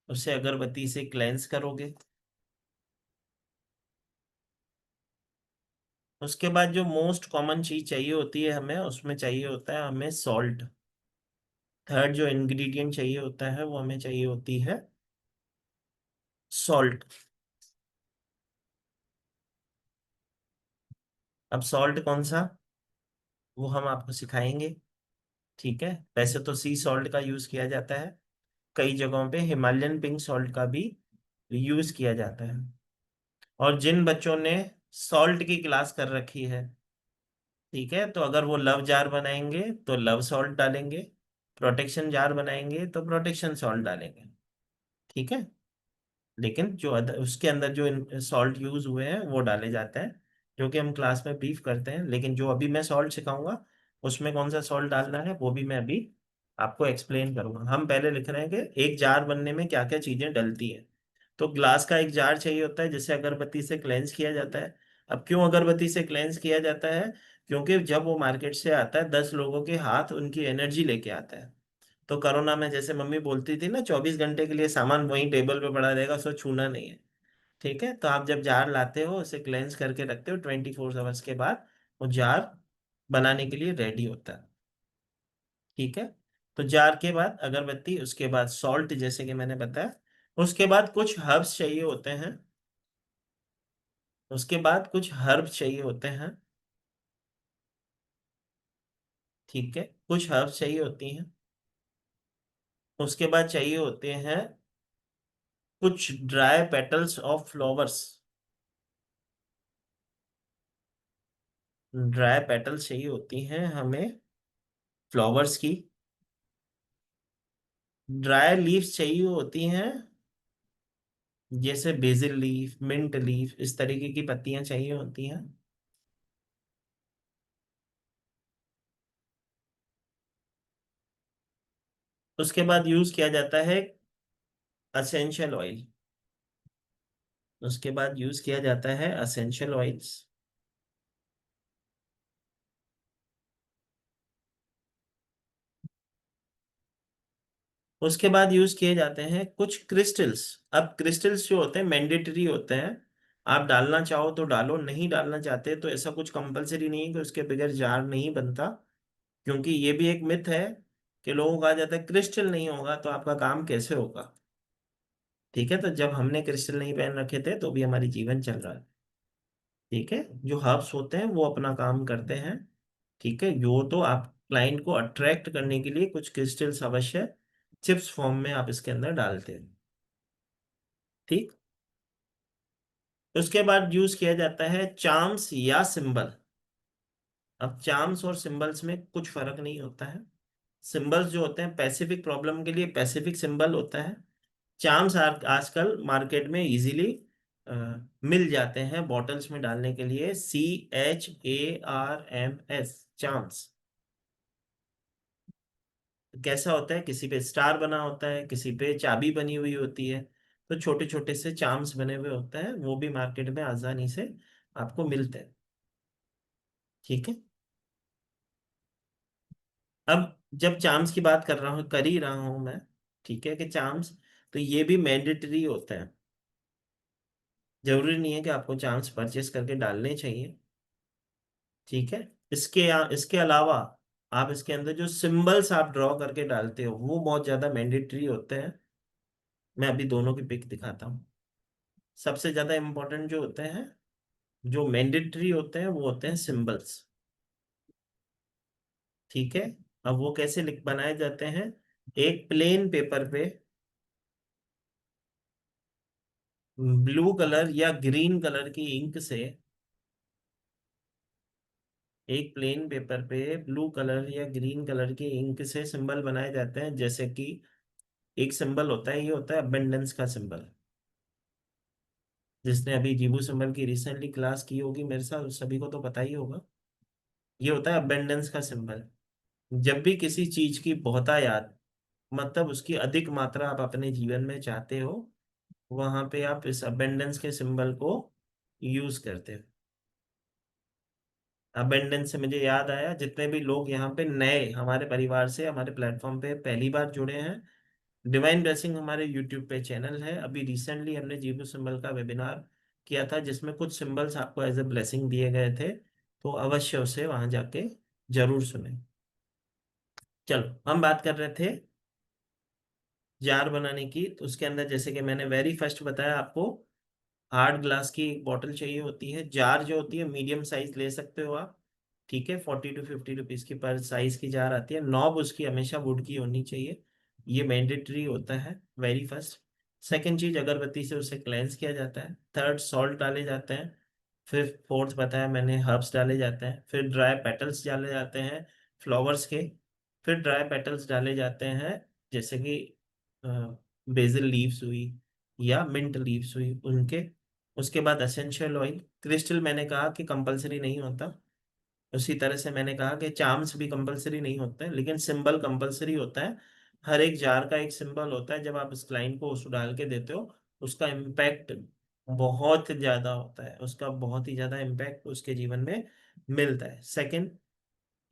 उसे अगरबत्ती से क्लेंस करोगे। उसके बाद जो मोस्ट कॉमन चीज चाहिए होती है हमें, उसमें चाहिए होता है हमें सॉल्ट। थर्ड जो इंग्रेडिएंट चाहिए होता है वो हमें चाहिए होती है सॉल्ट। अब सॉल्ट कौन सा, वो हम आपको सिखाएंगे। ठीक है, वैसे तो सी सॉल्ट का यूज किया जाता है, कई जगहों पे हिमालयन पिंक सॉल्ट का भी यूज किया जाता है। और जिन बच्चों ने सॉल्ट की क्लास कर रखी है, ठीक है, तो अगर वो लव जार बनाएंगे तो लव सॉल्ट डालेंगे, प्रोटेक्शन जार बनाएंगे तो प्रोटेक्शन सॉल्ट डालेंगे। ठीक है, लेकिन जो उसके अंदर जो सॉल्ट यूज हुए हैं वो डाले जाते हैं, जो कि हम क्लास में ब्रीफ करते हैं। लेकिन जो अभी मैं सॉल्ट सिखाऊंगा उसमें कौन सा सॉल्ट डालना है वो भी मैं अभी आपको एक्सप्लेन करूंगा। हम पहले लिख रहे हैं कि एक जार बनने में क्या क्या चीजें डलती है। तो ग्लास का एक जार चाहिए होता है जिसे अगरबत्ती से क्लेंस किया जाता है। अब क्यों अगरबत्ती से क्लेंस किया जाता है? क्योंकि जब वो मार्केट से आता है 10 लोगों के हाथ उनकी एनर्जी लेके आता है। तो कोरोना में जैसे मम्मी बोलती थी ना, 24 घंटे के लिए सामान वहीं टेबल पे पड़ा रहेगा, उसको छूना नहीं है। ठीक है, तो आप जब जार लाते हो उसे क्लेंस करके रखते हो, 24 आवर्स के बाद वो जार बनाने के लिए रेडी होता है। ठीक है, तो जार के बाद अगरबत्ती, उसके बाद सॉल्ट जैसे कि मैंने बताया, उसके बाद कुछ हर्ब्स चाहिए होते हैं। उसके बाद कुछ हर्ब्स चाहिए होते हैं। ठीक है, कुछ हर्ब्स चाहिए होती हैं। उसके बाद चाहिए होते हैं कुछ dry petals of flowers. Dry petals चाहिए होती हैं हमें फ्लावर्स की। ड्राई लीव्स चाहिए होती हैं, जैसे बेसिल लीफ, मिंट लीफ, इस तरीके की पत्तियां चाहिए होती हैं। उसके बाद यूज किया जाता है असेंशियल ऑयल। उसके बाद यूज किया जाता है असेंशियल ऑयल्स। उसके बाद यूज किए जाते हैं कुछ क्रिस्टल्स। अब क्रिस्टल्स जो होते हैं मैंडेटरी होते हैं, आप डालना चाहो तो डालो, नहीं डालना चाहते तो ऐसा कुछ कंपलसरी नहीं है कि उसके बगैर जार नहीं बनता। क्योंकि ये भी एक मिथ है कि लोगों को कहा जाता है क्रिस्टल नहीं होगा तो आपका काम कैसे होगा। ठीक है, तो जब हमने क्रिस्टल नहीं पहन रखे थे तो भी हमारी जीवन चल रहा है। ठीक है, जो हर्ब्स होते हैं वो अपना काम करते हैं। ठीक है, जो तो आप क्लाइंट को अट्रैक्ट करने के लिए कुछ क्रिस्टल्स अवश्य चिप्स फॉर्म में आप इसके अंदर डालते हैं। ठीक, उसके बाद यूज किया जाता है चार्म्स या सिंबल। अब चार्म्स और सिंबल्स में कुछ फर्क नहीं होता है। सिंबल्स जो होते हैं पैसिफिक प्रॉब्लम के लिए पैसिफिक सिंबल होता है। चार्म्स आजकल मार्केट में इजीली मिल जाते हैं बॉटल्स में डालने के लिए, CHARMS, चार्म्स। कैसा होता है, किसी पे स्टार बना होता है, किसी पे चाबी बनी हुई होती है। तो छोटे छोटे से चार्म्स बने हुए होते हैं, वो भी मार्केट में आसानी से आपको मिलते हैं। ठीक है, अब जब चार्म्स की बात कर ही रहा हूं मैं, ठीक है, कि चार्म्स तो ये भी मैंडेटरी होता है। जरूरी नहीं है कि आपको चार्म्स परचेस करके डालने चाहिए। ठीक है, इसके अलावा आप इसके अंदर जो सिंबल्स आप ड्रॉ करके डालते हो वो बहुत ज्यादा मैंडेटरी होते हैं। मैं अभी दोनों की पिक दिखाता हूँ। सबसे ज्यादा इंपॉर्टेंट जो होते हैं, जो मैंडेटरी होते हैं, वो होते हैं सिंबल्स। ठीक है, अब वो कैसे लिख बनाए जाते हैं? एक प्लेन पेपर पे ब्लू कलर या ग्रीन कलर की इंक से, एक प्लेन पेपर पे ब्लू कलर या ग्रीन कलर की इंक से सिंबल बनाए जाते हैं। जैसे कि एक सिंबल होता है, ये होता है अबेंडेंस का सिंबल। जिसने अभी जीबू सिंबल की रिसेंटली क्लास की होगी मेरे साथ, उस सभी को तो पता ही होगा। ये होता है अबेंडेंस का सिंबल। जब भी किसी चीज की बहुतायत, मतलब उसकी अधिक मात्रा आप अपने जीवन में चाहते हो, वहां पे आप इस अबेंडेंस के सिंबल को यूज करते हो। अबेंडेंस से मुझे याद आया, जितने भी लोग यहाँ पे नए हमारे परिवार से हमारे प्लेटफॉर्म पे पहली बार जुड़े हैं, डिवाइन ब्लेसिंग हमारे यूट्यूब पे चैनल है। अभी रिसेंटली हमने जीबू सिंबल का वेबिनार किया था जिसमें कुछ सिंबल्स आपको एज ए ब्लेसिंग दिए गए थे, तो अवश्य उसे वहां जाके जरूर सुने। चलो, हम बात कर रहे थे जार बनाने की। तो उसके अंदर जैसे कि मैंने वेरी फर्स्ट बताया आपको, हार्ड ग्लास की एक बॉटल चाहिए होती है। जार जो होती है मीडियम साइज ले सकते हो आप। ठीक है, 40 to 50 रुपीज की पर साइज की जार आती है। नॉब उसकी हमेशा वुड की होनी चाहिए, ये मैंडेटरी होता है वेरी फर्स्ट। सेकंड चीज, अगरबत्ती से उसे क्लेंस किया जाता है। थर्ड, सॉल्ट डाले जाते हैं। फिर फोर्थ बताया मैंने, हर्ब्स डाले जाते हैं। फिर ड्राई पेटल्स डाले जाते हैं फ्लावर्स के। फिर ड्राई पेटल्स डाले जाते हैं, जैसे कि बेसिल लीव्स हुई या मिंट लीव्स हुई उनके। उसके बाद एसेंशियल ऑयल। क्रिस्टल मैंने कहा कि कंपलसरी नहीं होता। उसी तरह से मैंने कहा कि चार्म्स भी कंपलसरी नहीं होते हैं, लेकिन सिंबल कंपलसरी होता है। हर एक जार का एक सिंबल होता है, जब आप इस क्लाइंट को उस डाल के देते हो, उसका इम्पैक्ट बहुत ज्यादा होता है, उसका बहुत ही ज्यादा इम्पैक्ट उसके जीवन में मिलता है। सेकंड,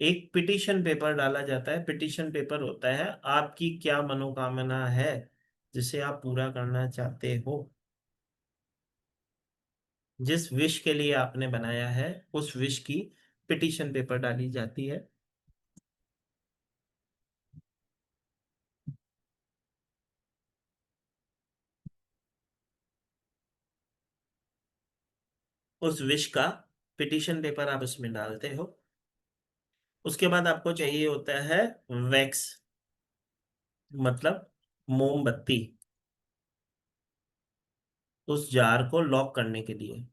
एक पिटिशन पेपर डाला जाता है। पिटिशन पेपर होता है आपकी क्या मनोकामना है, जिसे आप पूरा करना चाहते हो, जिस विश के लिए आपने बनाया है, उस विश की पिटिशन पेपर डाली जाती है। उस विश का पिटिशन पेपर आप उसमें डालते हो। उसके बाद आपको चाहिए होता है वैक्स, मतलब मोमबत्ती, उस जार को लॉक करने के लिए।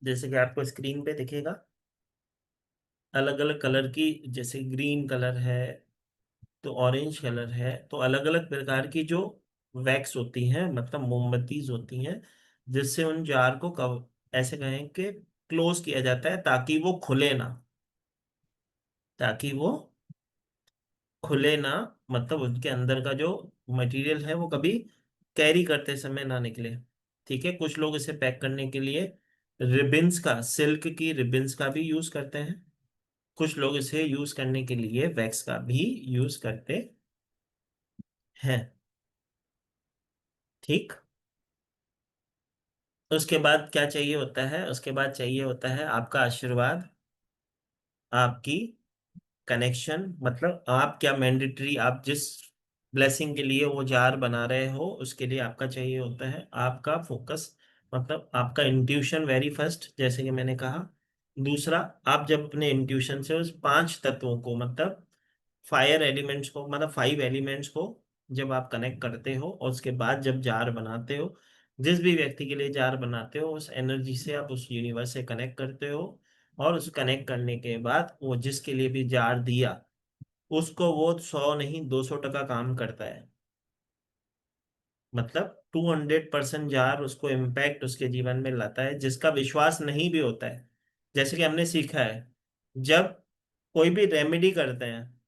जैसे कि आपको स्क्रीन पे दिखेगा, अलग अलग कलर की, जैसे ग्रीन कलर है तो ऑरेंज कलर है, तो अलग अलग प्रकार की जो वैक्स होती हैं, मतलब मोमबत्तीज होती हैं, जिससे उन जार को ऐसे कहें कि क्लोज किया जाता है, ताकि वो खुले ना, ताकि वो खुले ना, मतलब उनके अंदर का जो मटेरियल है वो कभी कैरी करते समय ना निकले। ठीक है, कुछ लोग इसे पैक करने के लिए रिबिन्स का, सिल्क की रिबिन्स का भी यूज करते हैं। कुछ लोग इसे यूज करने के लिए वैक्स का भी यूज करते हैं। ठीक। उसके बाद क्या चाहिए होता है? उसके बाद चाहिए होता है आपका आशीर्वाद, आपकी कनेक्शन, मतलब आप क्या मैंडेटरी, आप जिस ब्लेसिंग के लिए वो जार बना रहे हो, उसके लिए आपका चाहिए होता है आपका फोकस, मतलब आपका इंट्यूशन वेरी फर्स्ट, जैसे कि मैंने कहा। दूसरा, आप जब अपने इंट्यूशन से उस पांच तत्वों को, मतलब फायर एलिमेंट्स को, मतलब फाइव एलिमेंट्स को जब आप कनेक्ट करते हो, और उसके बाद जब जार बनाते हो, जिस भी व्यक्ति के लिए जार बनाते हो, उस एनर्जी से आप उस यूनिवर्स से कनेक्ट करते हो। और उस कनेक्ट करने के बाद वो जिसके लिए भी जार दिया, उसको वो 100 नहीं 200 टका काम करता है। मतलब 200% जार उसको इम्पैक्ट उसके जीवन में लाता है, जिसका विश्वास नहीं भी होता है। जैसे कि हमने सीखा है, जब कोई भी रेमेडी करते हैं,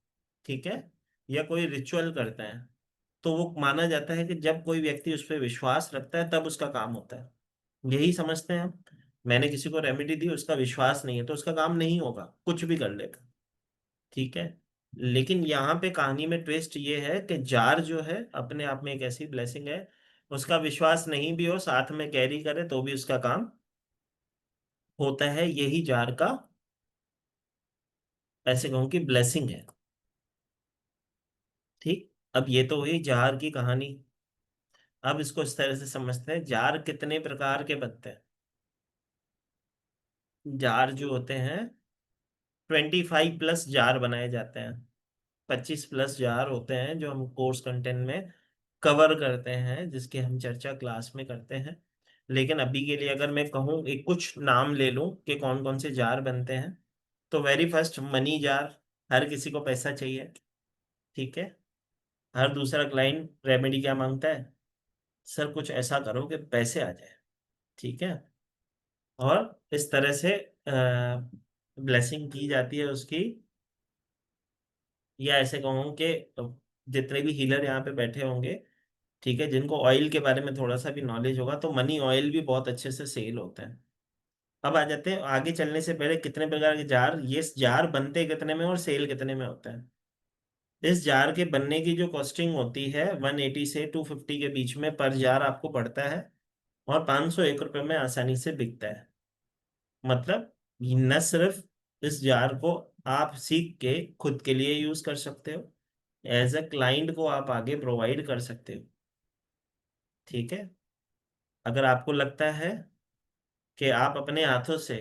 ठीक है, या कोई रिचुअल करते हैं, तो वो माना जाता है कि जब कोई व्यक्ति उस पर विश्वास रखता है तब उसका काम होता है। यही समझते हैं हम। मैंने किसी को रेमेडी दी, उसका विश्वास नहीं है तो उसका काम नहीं होगा, कुछ भी कर लेगा। ठीक है। लेकिन यहाँ पे कहानी में ट्विस्ट ये है कि जार जो है अपने आप में एक ऐसी ब्लेसिंग है, उसका विश्वास नहीं भी हो, साथ में कैरी करे तो भी उसका काम होता है। यही जार का, ऐसे कहूँ कि ब्लेसिंग है। ठीक। अब ये तो हुई जार की कहानी। अब इसको इस तरह से समझते हैं, जार कितने प्रकार के बनते हैं। जार जो होते हैं, 25+ जार बनाए जाते हैं। 25+ जार होते हैं जो हम कोर्स कंटेंट में कवर करते हैं, जिसकी हम चर्चा क्लास में करते हैं। लेकिन अभी के लिए अगर मैं कहूँ, एक कुछ नाम ले लूं कि कौन कौन से जार बनते हैं, तो वेरी फर्स्ट, मनी जार। हर किसी को पैसा चाहिए। ठीक है। हर दूसरा क्लाइंट रेमेडी क्या मांगता है? सर कुछ ऐसा करो कि पैसे आ जाए। ठीक है। और इस तरह से ब्लेसिंग की जाती है उसकी। या ऐसे कहूँ कि जितने भी हीलर यहाँ पे बैठे होंगे, ठीक है, जिनको ऑयल के बारे में थोड़ा सा भी नॉलेज होगा, तो मनी ऑयल भी बहुत अच्छे से सेल होता है। अब आ जाते हैं, आगे चलने से पहले, कितने प्रकार के जार, ये जार बनते कितने में और सेल कितने में होता है? इस जार के बनने की जो कॉस्टिंग होती है, 180 से 250 के बीच में पर जार आपको पड़ता है। और 501 रुपये में आसानी से बिकता है। मतलब न सिर्फ इस जार को आप सीख के खुद के लिए यूज कर सकते हो, एज अ क्लाइंट को आप आगे प्रोवाइड कर सकते हो। ठीक है। अगर आपको लगता है कि आप अपने हाथों से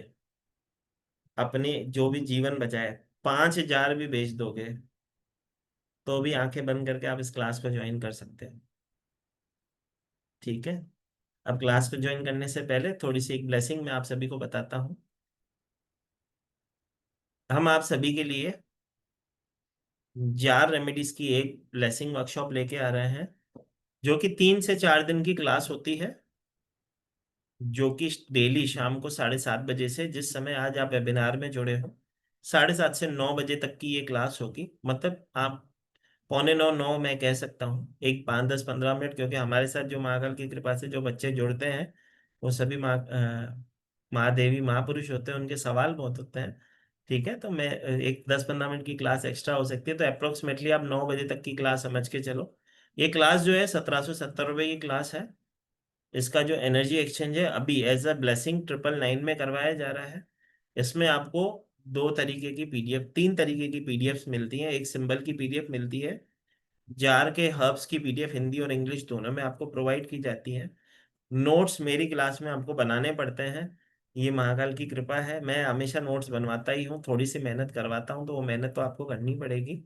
अपने जो भी जीवन बचाए 5 जार भी बेच दोगे, तो भी आंखें बंद करके आप इस क्लास को ज्वाइन कर सकते हैं। ठीक है। अब क्लास को ज्वाइन करने से पहले थोड़ी सी एक ब्लेसिंग मैं आप सभी को बताता हूँ। हम आप सभी के लिए जार रेमेडीज की एक ब्लेसिंग वर्कशॉप लेके आ रहे हैं, जो कि 3 से 4 दिन की क्लास होती है, जो कि डेली शाम को 7:30 बजे से, जिस समय आज आप वेबिनार में जुड़े हो, 7:30 से 9 बजे तक की ये क्लास होगी। मतलब आप पौने 9, 9 मैं कह सकता हूँ, एक 5, 10, 15 मिनट, क्योंकि हमारे साथ जो महाकाल की कृपा से जो बच्चे जुड़ते हैं वो सभी महादेवी महापुरुष होते हैं, उनके सवाल बहुत होते हैं। ठीक है, तो मैं एक 10, 15 मिनट की क्लास एक्स्ट्रा हो सकती है, तो अप्रोक्सीमेटली आप 9 बजे तक की क्लास समझ के चलो। ये क्लास जो है 1770 रुपये की क्लास है। इसका जो एनर्जी एक्सचेंज है अभी एज अ ब्लेसिंग 999 में करवाया जा रहा है। इसमें आपको दो तरीके की पीडीएफ, तीन तरीके की पीडीएफ मिलती हैं। एक सिंबल की पीडीएफ मिलती है, जार के हर्ब्स की पीडीएफ हिंदी और इंग्लिश दोनों में आपको प्रोवाइड की जाती है। नोट्स मेरी क्लास में आपको बनाने पड़ते हैं, ये महाकाल की कृपा है। मैं हमेशा नोट्स बनवाता ही हूँ, थोड़ी सी मेहनत करवाता हूँ, तो वो मेहनत तो आपको करनी पड़ेगी।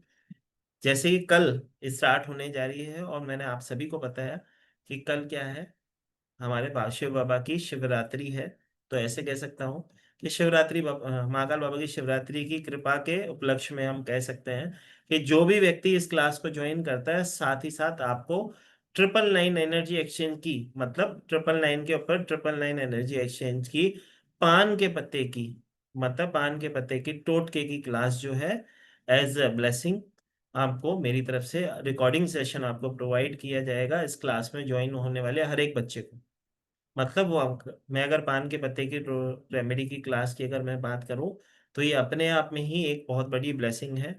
जैसे ही कल स्टार्ट होने जा रही है, और मैंने आप सभी को बताया कि कल क्या है, हमारे शिव बाबा की शिवरात्रि है। तो ऐसे कह सकता हूँ कि महाकाल बाबा की शिवरात्रि की कृपा के उपलक्ष्य में हम कह सकते हैं कि जो भी व्यक्ति इस क्लास को ज्वाइन करता है, साथ ही साथ आपको 999 एनर्जी एक्सचेंज की, मतलब 999 के ऊपर 999 एनर्जी एक्सचेंज की, पान के पत्ते की, मतलब पान के पत्ते की टोटके की क्लास जो है, एज अ ब्लेसिंग आपको मेरी तरफ से रिकॉर्डिंग सेशन आपको प्रोवाइड किया जाएगा इस क्लास में ज्वाइन होने वाले हर एक बच्चे को। मतलब मैं अगर पान के पत्ते की रेमेडी की क्लास की अगर मैं बात करूं, तो ये अपने आप में ही एक बहुत बड़ी ब्लेसिंग है।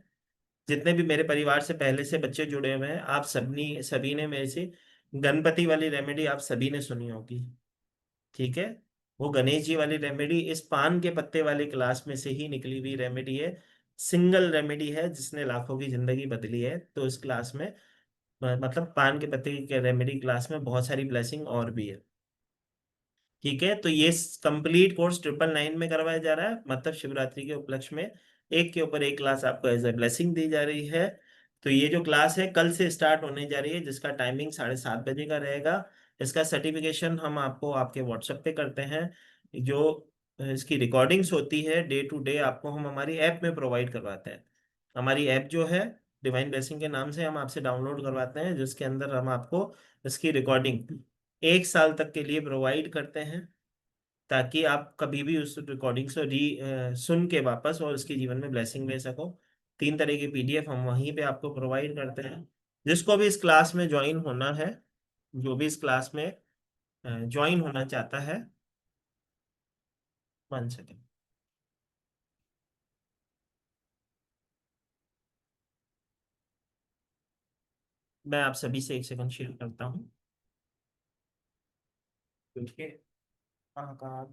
जितने भी मेरे परिवार से पहले से बच्चे जुड़े हुए हैं, आप सभी ने मेरे से गणपति वाली रेमेडी आप सभी ने सुनी होगी। ठीक है, वो गणेश जी वाली रेमेडी इस पान के पत्ते वाली क्लास में से ही निकली हुई रेमेडी है। सिंगल रेमेडी है जिसने लाखों की जिंदगी बदली है। तो इस क्लास में मतलब पान के पत्ते की रेमेडी क्लास में बहुत सारी ब्लेसिंग और भी है। ठीक है, तो ये कंप्लीट कोर्स 999 में करवाया जा रहा है, मतलब शिवरात्रि के उपलक्ष्य में एक के ऊपर एक क्लास आपको एज ए ब्लेसिंग दी जा रही है। तो ये जो क्लास है कल से स्टार्ट होने जा रही है, जिसका टाइमिंग 7:30 बजे का रहेगा। इसका सर्टिफिकेशन हम आपको आपके व्हाट्सएप पे करते हैं। जो इसकी रिकॉर्डिंग्स होती है डे टू डे, आपको हम हमारी ऐप में प्रोवाइड करवाते हैं। हमारी ऐप जो है डिवाइन ब्लेसिंग के नाम से हम आपसे डाउनलोड करवाते हैं, जिसके अंदर हम आपको इसकी रिकॉर्डिंग 1 साल तक के लिए प्रोवाइड करते हैं, ताकि आप कभी भी उस रिकॉर्डिंग्स को सुन के वापस और उसके जीवन में ब्लेसिंग ले सको। 3 तरह की पीडीएफ हम वहीं पे आपको प्रोवाइड करते हैं। जिसको भी इस क्लास में ज्वाइन होना है, जो भी इस क्लास में ज्वाइन होना चाहता है, 1 सेकेंड, मैं आप सभी से 1 सेकेंड शेयर करता हूँ, क्योंकि हाँ कहाँ,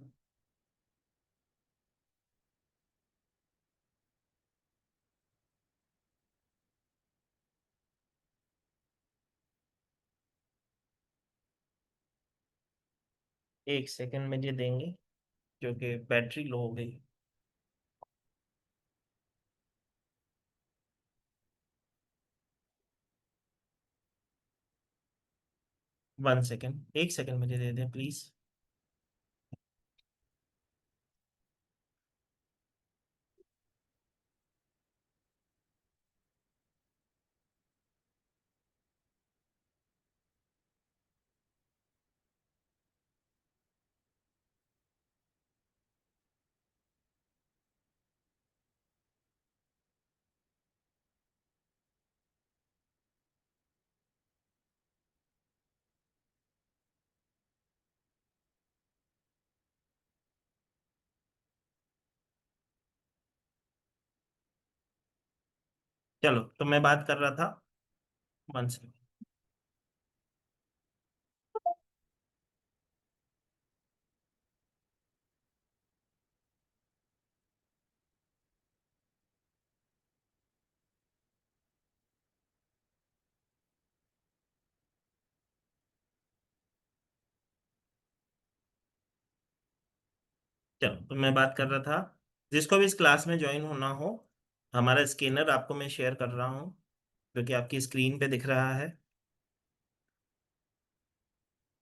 1 सेकेंड मुझे देंगे क्योंकि बैटरी लो हो गई। 1 सेकेंड, 1 सेकेंड मुझे दे दें प्लीज। चलो, तो मैं बात कर रहा था। 1 सेकेंड। चलो, तो मैं बात कर रहा था, जिसको भी इस क्लास में ज्वाइन होना हो, हमारा स्कैनर आपको मैं शेयर कर रहा हूँ, जो कि आपकी स्क्रीन पे दिख रहा है।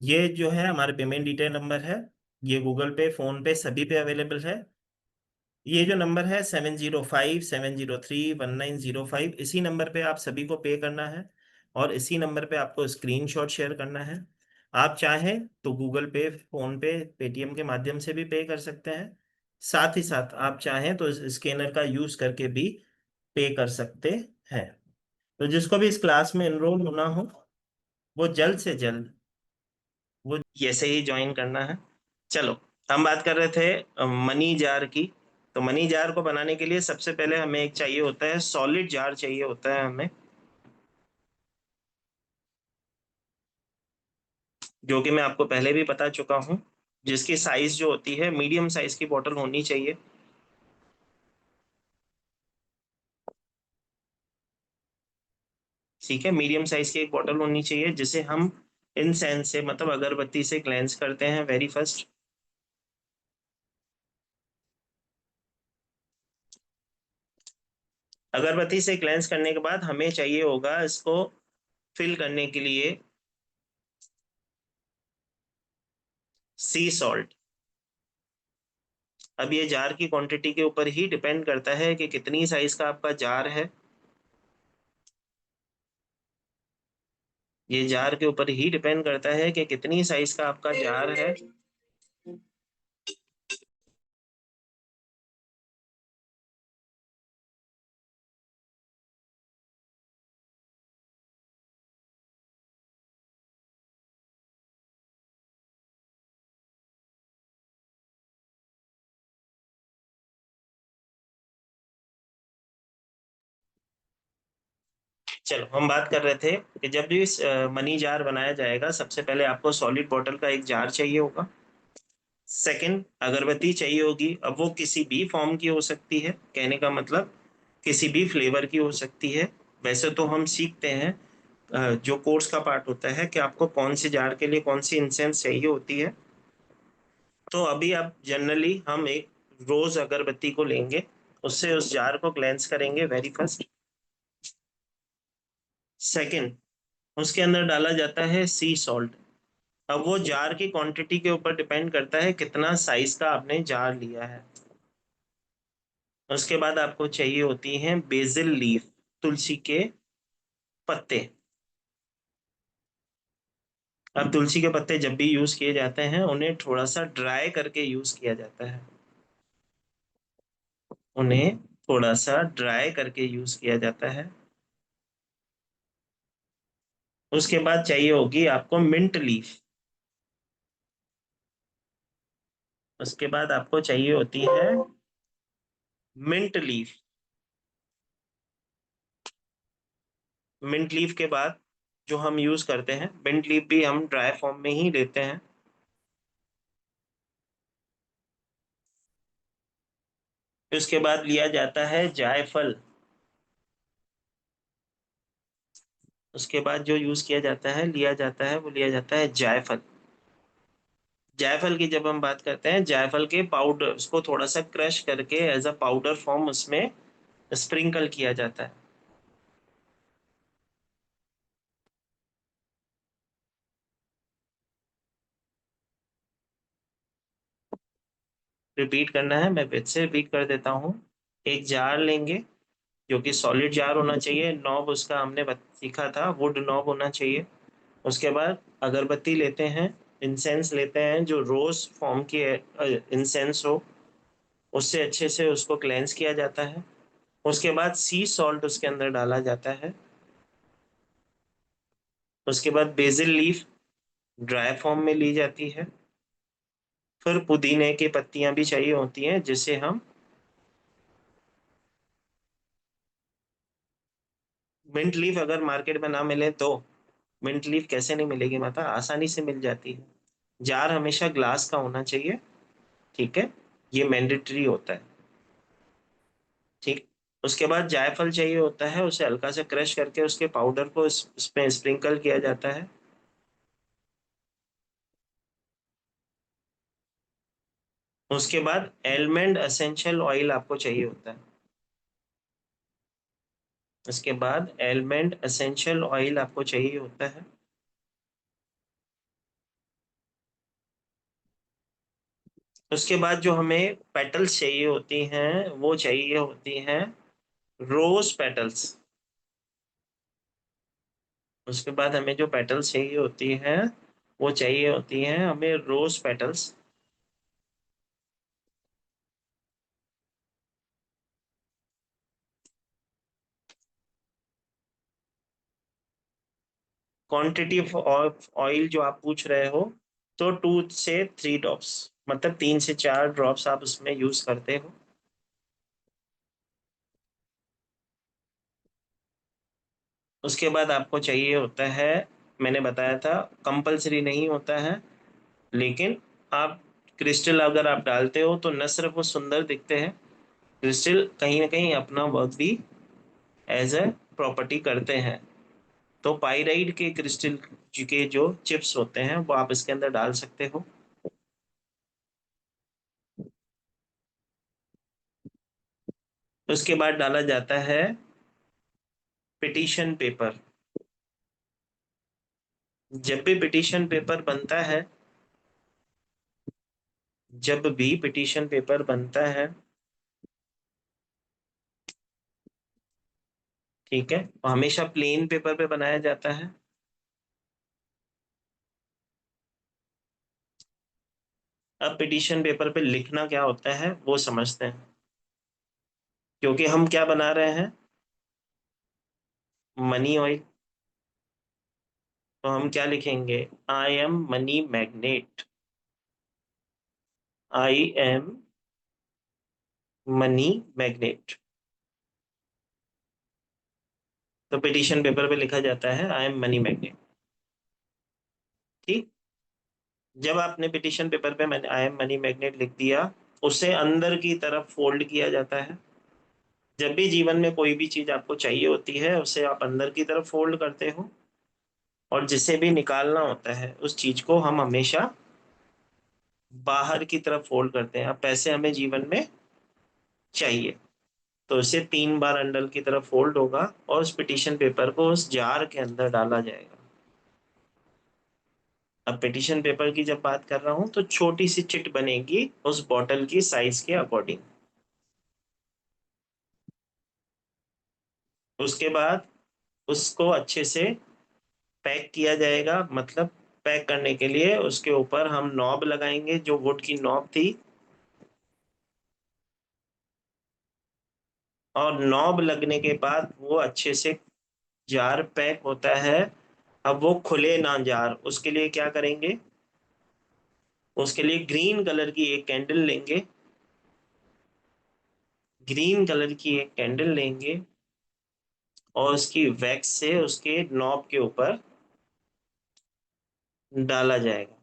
ये जो है हमारे पेमेंट डिटेल नंबर है, ये गूगल पे, फोन पे, सभी पे अवेलेबल है। ये जो नंबर है 7057031905, इसी नंबर पे आप सभी को पे करना है, और इसी नंबर पे आपको स्क्रीनशॉट शेयर करना है। आप चाहें तो गूगल पे, फोन पे, पेटीएम के माध्यम से भी पे कर सकते हैं। साथ ही साथ आप चाहें तो इस स्कैनर का यूज करके भी पे कर सकते हैं। तो जिसको भी इस क्लास में एनरोल होना हो, वो जल्द से जल्द वो ऐसे ही ज्वाइन करना है। चलो, हम बात कर रहे थे मनी जार की। तो मनी जार को बनाने के लिए सबसे पहले हमें एक चाहिए होता है, सॉलिड जार चाहिए होता है हमें, जो कि मैं आपको पहले भी बता चुका हूं, जिसकी साइज जो होती है मीडियम साइज की बॉटल होनी चाहिए। ठीक है, मीडियम साइज की एक बॉटल होनी चाहिए, जिसे हम इंसेंस से, मतलब अगरबत्ती से क्लेंस करते हैं वेरी फर्स्ट। अगरबत्ती से क्लेंस करने के बाद हमें चाहिए होगा इसको फिल करने के लिए सी सॉल्ट। अब ये जार की क्वांटिटी के ऊपर ही डिपेंड करता है कि कितनी साइज का आपका जार है। ये जार के ऊपर ही डिपेंड करता है कि कितनी साइज का आपका जार है। चलो, हम बात कर रहे थे कि जब भी मनी जार बनाया जाएगा, सबसे पहले आपको सॉलिड बॉटल का एक जार चाहिए होगा। सेकंड, अगरबत्ती चाहिए होगी। अब वो किसी भी फॉर्म की हो सकती है, कहने का मतलब किसी भी फ्लेवर की हो सकती है। वैसे तो हम सीखते हैं, जो कोर्स का पार्ट होता है, कि आपको कौन सी जार के लिए कौन सी इंसेंस चाहिए होती है। तो अभी आप जनरली हम एक रोज अगरबत्ती को लेंगे, उससे उस जार को क्लेंस करेंगे वेरी फर्स्ट। सेकंड, उसके अंदर डाला जाता है सी सॉल्ट। अब वो जार की क्वांटिटी के ऊपर डिपेंड करता है कितना साइज का आपने जार लिया है। उसके बाद आपको चाहिए होती हैं बेसिल लीफ, तुलसी के पत्ते। अब तुलसी के पत्ते जब भी यूज किए जाते हैं, उन्हें थोड़ा सा ड्राई करके यूज किया जाता है। उन्हें थोड़ा सा ड्राई करके यूज किया जाता है। उसके बाद चाहिए होगी आपको मिंट लीफ। उसके बाद आपको चाहिए होती है मिंट लीफ। मिंट लीफ के बाद जो हम यूज करते हैं, मिंट लीफ भी हम ड्राई फॉर्म में ही लेते हैं। उसके बाद लिया जाता है जायफल। उसके बाद जो यूज किया जाता है, लिया जाता है, वो लिया जाता है जायफल। जायफल की जब हम बात करते हैं, जायफल के पाउडर, उसको थोड़ा सा क्रश करके एज अ पाउडर फॉर्म उसमें स्प्रिंकल किया जाता है। रिपीट करना है, मैं फिर से रिपीट कर देता हूँ। एक जार लेंगे, जो कि सॉलिड जार होना चाहिए। नॉब उसका हमने सीखा था, वुड नॉब होना चाहिए। उसके बाद अगरबत्ती लेते हैं, इंसेंस लेते हैं, जो रोज फॉर्म की इंसेंस हो, उससे अच्छे से उसको क्लेंस किया जाता है। उसके बाद सी सॉल्ट उसके अंदर डाला जाता है। उसके बाद बेसिल लीफ ड्राई फॉर्म में ली जाती है। फिर पुदीने की पत्तियां भी चाहिए होती हैं, जिसे हम मिंट लीफ अगर मार्केट में ना मिले तो, मिंट लीफ कैसे नहीं मिलेगी माता, आसानी से मिल जाती है। जार हमेशा ग्लास का होना चाहिए, ठीक है, ये मैंडेटरी होता है। ठीक। उसके बाद जायफल चाहिए होता है, उसे हल्का से क्रश करके उसके पाउडर को इसमें स्प्रिंकल किया जाता है। उसके बाद एलमंड एसेंशियल ऑयल आपको चाहिए होता है। उसके बाद एलमंड एसेंशियल ऑयल आपको चाहिए होता है। उसके बाद जो हमें पेटल्स चाहिए होती हैं वो चाहिए होती हैं रोज पेटल्स। उसके बाद हमें जो पेटल्स चाहिए होती हैं वो चाहिए होती हैं हमें rose petals. Quantity of oil जो आप पूछ रहे हो, तो 2 से 3 ड्रॉप्स, मतलब 3 से 4 ड्रॉप्स आप उसमें यूज करते हो। उसके बाद आपको चाहिए होता है, मैंने बताया था कंपलसरी नहीं होता है, लेकिन आप क्रिस्टल अगर आप डालते हो तो न सिर्फ वो सुंदर दिखते हैं, क्रिस्टल कहीं ना कहीं अपना वर्क भी एज ए प्रॉपर्टी करते हैं। तो पाइराइड के क्रिस्टल के जो चिप्स होते हैं वो आप इसके अंदर डाल सकते हो। उसके बाद डाला जाता है पिटिशन पेपर। जब भी पिटिशन पेपर बनता है, जब भी पिटिशन पेपर बनता है, ठीक है, वो हमेशा प्लेन पेपर पे बनाया जाता है। अब पिटिशन पेपर पे लिखना क्या होता है वो समझते हैं, क्योंकि हम क्या बना रहे हैं, मनी ऑयल। तो हम क्या लिखेंगे, I am money magnet, I am money magnet. तो पिटिशन पेपर पे लिखा जाता है आई एम मनी मैग्नेट। ठीक। जब आपने पिटिशन पेपर पे मैंने आई एम मनी मैग्नेट लिख दिया, उसे अंदर की तरफ फोल्ड किया जाता है। जब भी जीवन में कोई भी चीज आपको चाहिए होती है उसे आप अंदर की तरफ फोल्ड करते हो, और जिसे भी निकालना होता है उस चीज को हम हमेशा बाहर की तरफ फोल्ड करते हैं। अब पैसे हमें जीवन में चाहिए, तो इसे 3 बार अंदर की तरफ फोल्ड होगा और उस पिटिशन पेपर को उस जार के अंदर डाला जाएगा। अब पिटिशन पेपर की जब बात कर रहा हूं तो छोटी सी चिट बनेगी उस बॉटल की साइज के अकॉर्डिंग। उसके बाद उसको अच्छे से पैक किया जाएगा, मतलब पैक करने के लिए उसके ऊपर हम नॉब लगाएंगे, जो वुड की नॉब थी। और नॉब लगने के बाद वो अच्छे से जार पैक होता है। अब वो खुले ना जार, उसके लिए क्या करेंगे, उसके लिए ग्रीन कलर की एक कैंडल लेंगे, ग्रीन कलर की एक कैंडल लेंगे और उसकी वैक्स से उसके नॉब के ऊपर डाला जाएगा।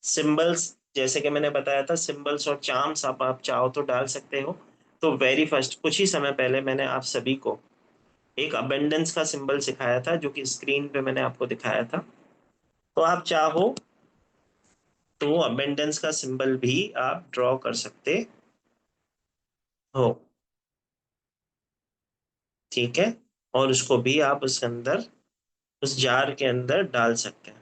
सिंबल्स, जैसे कि मैंने बताया था, सिंबल्स और चार्म्स आप चाहो तो डाल सकते हो। तो वेरी फर्स्ट कुछ ही समय पहले मैंने आप सभी को एक अबेंडेंस का सिंबल सिखाया था, जो कि स्क्रीन पे मैंने आपको दिखाया था। तो आप चाहो तो अबेंडेंस का सिंबल भी आप ड्रॉ कर सकते हो, ठीक है, और उसको भी आप उसके अंदर, उस जार के अंदर डाल सकते हैं।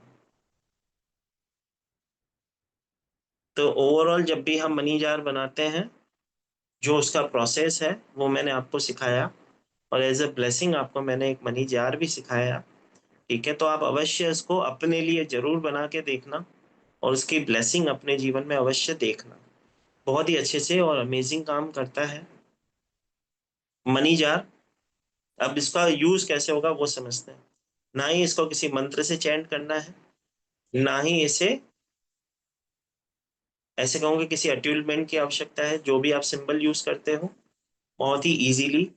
तो ओवरऑल जब भी हम मनी जार बनाते हैं, जो उसका प्रोसेस है वो मैंने आपको सिखाया, और एज अ ब्लेसिंग आपको मैंने एक मनी जार भी सिखाया। ठीक है, तो आप अवश्य इसको अपने लिए जरूर बना के देखना और उसकी ब्लेसिंग अपने जीवन में अवश्य देखना। बहुत ही अच्छे से और अमेजिंग काम करता है मनी जार। अब इसका यूज कैसे होगा वो समझते हैं। ना ही इसको किसी मंत्र से चैंट करना है, ना ही इसे ऐसे कहूँगे किसी अट्यूलमेंट की आवश्यकता है। जो भी आप सिंबल यूज करते हो बहुत ही इजीली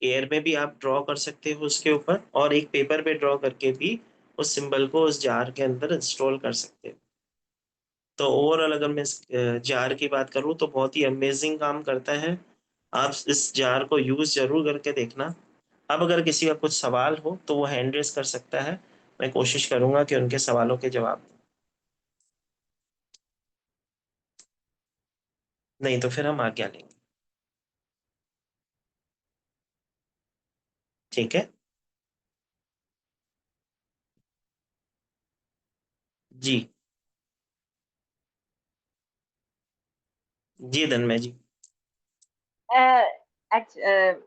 एयर में भी आप ड्रॉ कर सकते हो उसके ऊपर, और एक पेपर पे ड्रॉ करके भी उस सिंबल को उस जार के अंदर इंस्टॉल कर सकते हो। तो ओवरऑल अगर मैं इस जार की बात करूँ तो बहुत ही अमेजिंग काम करता है। आप इस जार को यूज जरूर करके देखना। अब अगर किसी का कुछ सवाल हो तो वो हैंड रेस कर सकता है, मैं कोशिश करूंगा कि उनके सवालों के जवाब दूं। नहीं तो फिर हम आज्ञा लेंगे। ठीक है जी। जी धनमय जी।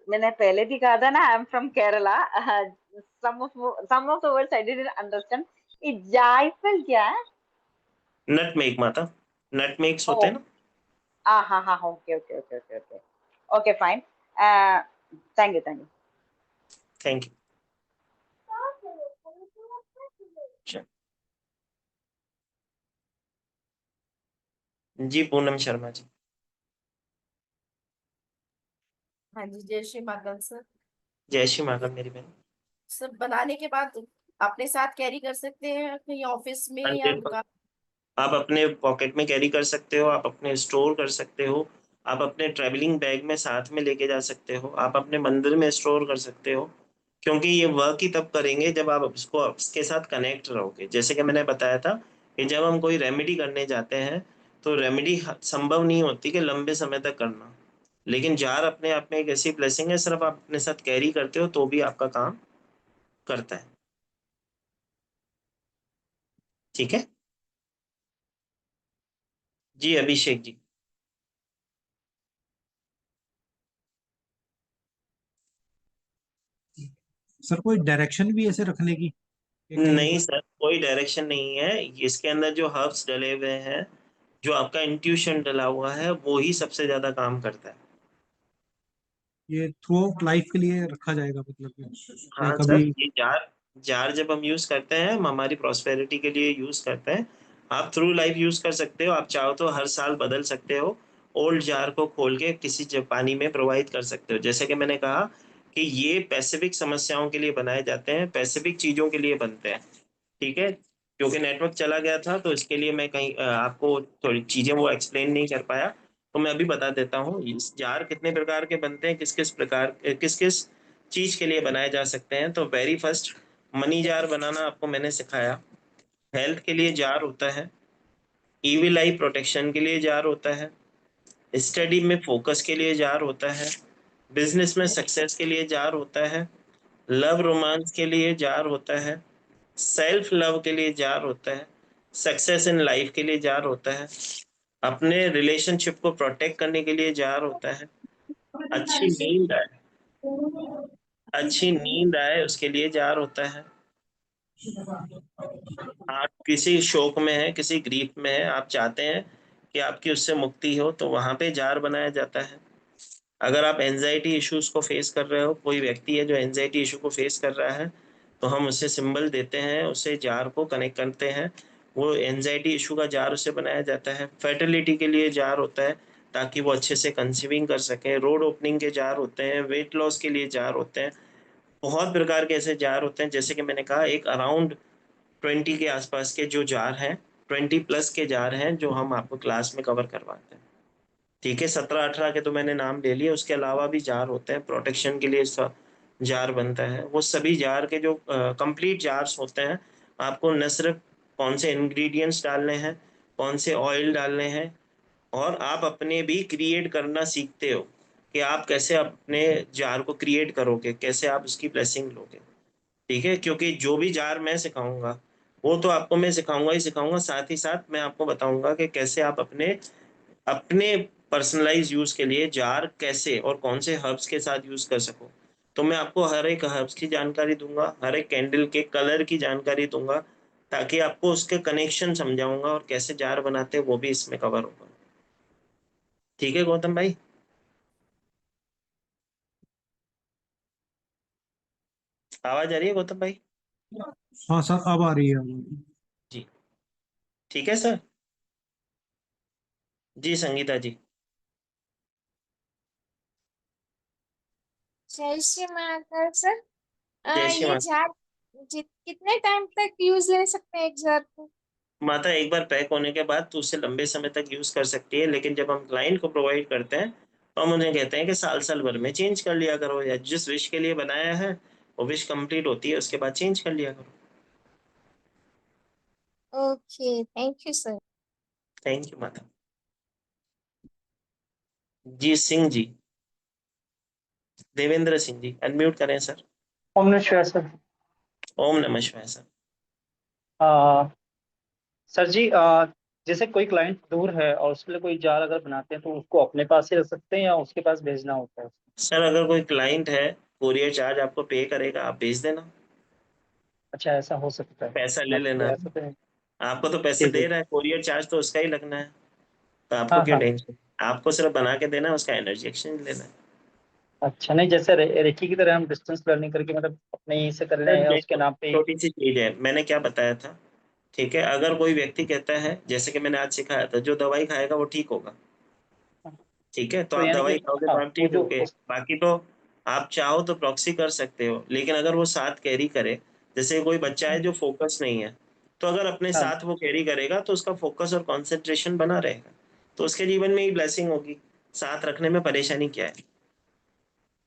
मैंने पहले भी कहा था ना, I am from Kerala. some of the words I didn't understand. ये जायफल क्या है? नटमेग माता, नटमेग्स होते ओ, हैं ना। हाँ हाँ, okay okay okay okay okay okay, fine. Thank you thank you. Thank you. जी पूनम शर्मा जी। हाँ जी, जय श्री महाकाल सर। जय श्री महाकाल मेरी बहन। सर, बनाने के बाद अपने साथ कैरी कर सकते हैं कहीं ऑफिस में या 100%। दुकान? आप अपने पॉकेट में कैरी कर सकते हो, आप अपने स्टोर कर सकते हो, आप अपने ट्रैवलिंग बैग में साथ में लेके जा सकते हो, आप अपने मंदिर में स्टोर कर सकते हो। क्योंकि ये वर्क ही तब करेंगे जब आप उसको उसके साथ कनेक्ट रहोगे। जैसे कि मैंने बताया था कि जब हम कोई रेमेडी करने जाते हैं तो रेमेडी संभव नहीं होती कि लंबे समय तक करना। लेकिन जार अपने आप में एक ऐसी ब्लेसिंग है, सिर्फ आप अपने साथ कैरी करते हो तो भी आपका काम करता है। ठीक है जी अभिषेक जी। सर कोई डायरेक्शन भी ऐसे रखने की कि कहीं नहीं कुछ? सर, कोई डायरेक्शन नहीं है। इसके अंदर जो हर्ब्स डले हुए हैं, जो आपका इंट्यूशन डला हुआ है, वो ही सबसे ज्यादा काम करता है। ये थ्रू आउट लाइफ के लिए रखा जाएगा, मतलब कि या हाँ कभी? सर, ये जार जार जब हम यूज करते हैं, हम हमारी प्रॉस्पेरिटी के लिए यूज करते हैं। आप थ्रू लाइफ यूज कर सकते हो, आप चाहो तो हर साल बदल सकते हो। ओल्ड जार को खोल के किसी पानी में प्रोवाइड कर सकते हो। जैसे कि मैंने कहा कि ये पैसिफिक समस्याओं के लिए बनाए जाते हैं, पैसिफिक चीजों के लिए बनते हैं। ठीक है, क्योंकि नेटवर्क चला गया था तो इसके लिए मैं कहीं आपको थोड़ी चीजें वो एक्सप्लेन नहीं कर पाया। तो मैं अभी बता देता हूँ, इस जार कितने प्रकार के बनते हैं, किस किस प्रकार किस किस चीज के लिए बनाए जा सकते हैं। तो वेरी फर्स्ट, मनी जार बनाना आपको मैंने सिखाया। हेल्थ के लिए जार होता है, ईविल आई प्रोटेक्शन के लिए जार होता है, स्टडी में फोकस के लिए जार होता है, बिजनेस में सक्सेस के लिए जार होता है, लव रोमांस के लिए जार होता है, सेल्फ लव के लिए जार होता है, सक्सेस इन लाइफ के लिए जार होता है, अपने रिलेशनशिप को प्रोटेक्ट करने के लिए जार होता है, अच्छी नींद आए अच्छी नींद आए उसके लिए जार होता है। आप किसी शोक में है, किसी ग्रीफ में है, आप चाहते हैं कि आपकी उससे मुक्ति हो, तो वहां पे जार बनाया जाता है। अगर आप एंजाइटी इश्यूज को फेस कर रहे हो, कोई व्यक्ति है जो एंजाइटी इशू को फेस कर रहा है, तो हम उसे सिंबल देते हैं, उसे जार को कनेक्ट करते हैं, वो एंजाइटी इशू का जार उसे बनाया जाता है। फर्टिलिटी के लिए जार होता है ताकि वो अच्छे से कंसीविंग कर सके। रोड ओपनिंग के जार होते हैं, वेट लॉस के लिए जार होते हैं। बहुत प्रकार के ऐसे जार होते हैं। जैसे कि मैंने कहा, एक अराउंड 20 के आसपास के जो जार हैं, 20+ के जार हैं जो हम आपको क्लास में कवर करवाते हैं। ठीक है, 17-18 के तो मैंने नाम ले लिए, उसके अलावा भी जार होते हैं। प्रोटेक्शन के लिए सब जार बनता है। वो सभी जार के जो कंप्लीट जार्स होते हैं, आपको न सिर्फ कौन से इंग्रेडिएंट्स डालने हैं, कौन से ऑयल डालने हैं, और आप अपने भी क्रिएट करना सीखते हो कि आप कैसे अपने जार को क्रिएट करोगे, कैसे आप उसकी ब्लेसिंग लोगे। ठीक है, क्योंकि जो भी जार मैं सिखाऊंगा वो तो आपको मैं सिखाऊंगा ही सिखाऊंगा, साथ ही साथ मैं आपको बताऊंगा कि कैसे आप अपने अपने पर्सनलाइज यूज के लिए जार कैसे और कौन से हर्ब्स के साथ यूज कर सको। तो मैं आपको हर एक हर्ब्स की जानकारी दूंगा, हर एक कैंडल के कलर की जानकारी दूंगा, ताकि आपको उसके कनेक्शन समझाऊंगा, और कैसे जार बनाते हैं वो भी इसमें कवर होगा। ठीक है गौतम भाई। आवाज आ रही है गौतम भाई? हाँ सर, अब आ रही है आवाज। जी ठीक है सर। जी संगीता जी। जय श्री महाकाल सर। जय श्री ये माता। जार कितने टाइम तक यूज ले सकते हैं एक जार को? माता एक बार पैक होने के बाद तो उसे लंबे समय तक यूज कर सकती है, लेकिन जब हम क्लाइंट को प्रोवाइड करते हैं तो हम उन्हें कहते हैं कि साल साल भर में चेंज कर लिया करो, या जिस विश के लिए बनाया है वो विश कंप्लीट होती है उसके बाद चेंज कर लिया करो। Okay, thank you sir. Thank you माता। जी सिंह जी, देवेंद्र सिंह जी, अनम्यूट करें सर। ओम नमः शिवाय सर। ओम नमः शिवाय सर। अ, सर जी, जैसे कोई क्लाइंट दूर है और उसके लिए कोई जार अगर बनाते हैं तो उसको अपने पास ही रख सकते हैं या उसके पास भेजना होता है? सर अगर कोई क्लाइंट है, कोरियर चार्ज आपको पे करेगा, आप भेज देना, अच्छा, ऐसा हो सकता है। पैसा ले लेना। ऐसा तो है। आपको तो पैसे जी जी। दे रहा है, कोरियर चार्ज तो उसका ही लगना है, तो आपको हाँ क्यों हाँ। टेंशन? आपको सिर्फ बना के देना है, उसका एनर्जी एक्सचेंज लेना है। अच्छा, नहीं जैसे रेकी की तरह हम डिस्टेंस लर्निंग करके मतलब अपने यहीं से कर लें सर या उसके देखो, नाम पे ही? छोटी सी चीज है, मैंने क्या बताया था, ठीक है? अगर कोई व्यक्ति कहता है, जैसे कि मैंने आज सिखाया था, जो दवाई खाएगा वो ठीक होगा, ठीक है? तो तो आप यानी कि दवाई खाओगे हाँ तो आप वो ठीक जो होगे। बाकी तो आप चाहो तो प्रॉक्सी कर सकते हो, लेकिन अगर वो साथ कैरी करे, जैसे कोई बच्चा है जो फोकस नहीं है, तो अगर अपने हाँ साथ वो कैरी करेगा तो उसका फोकस और कंसंट्रेशन बना रहेगा, तो उसके जीवन में ही ब्लेसिंग होगी। साथ रखने में परेशानी क्या है?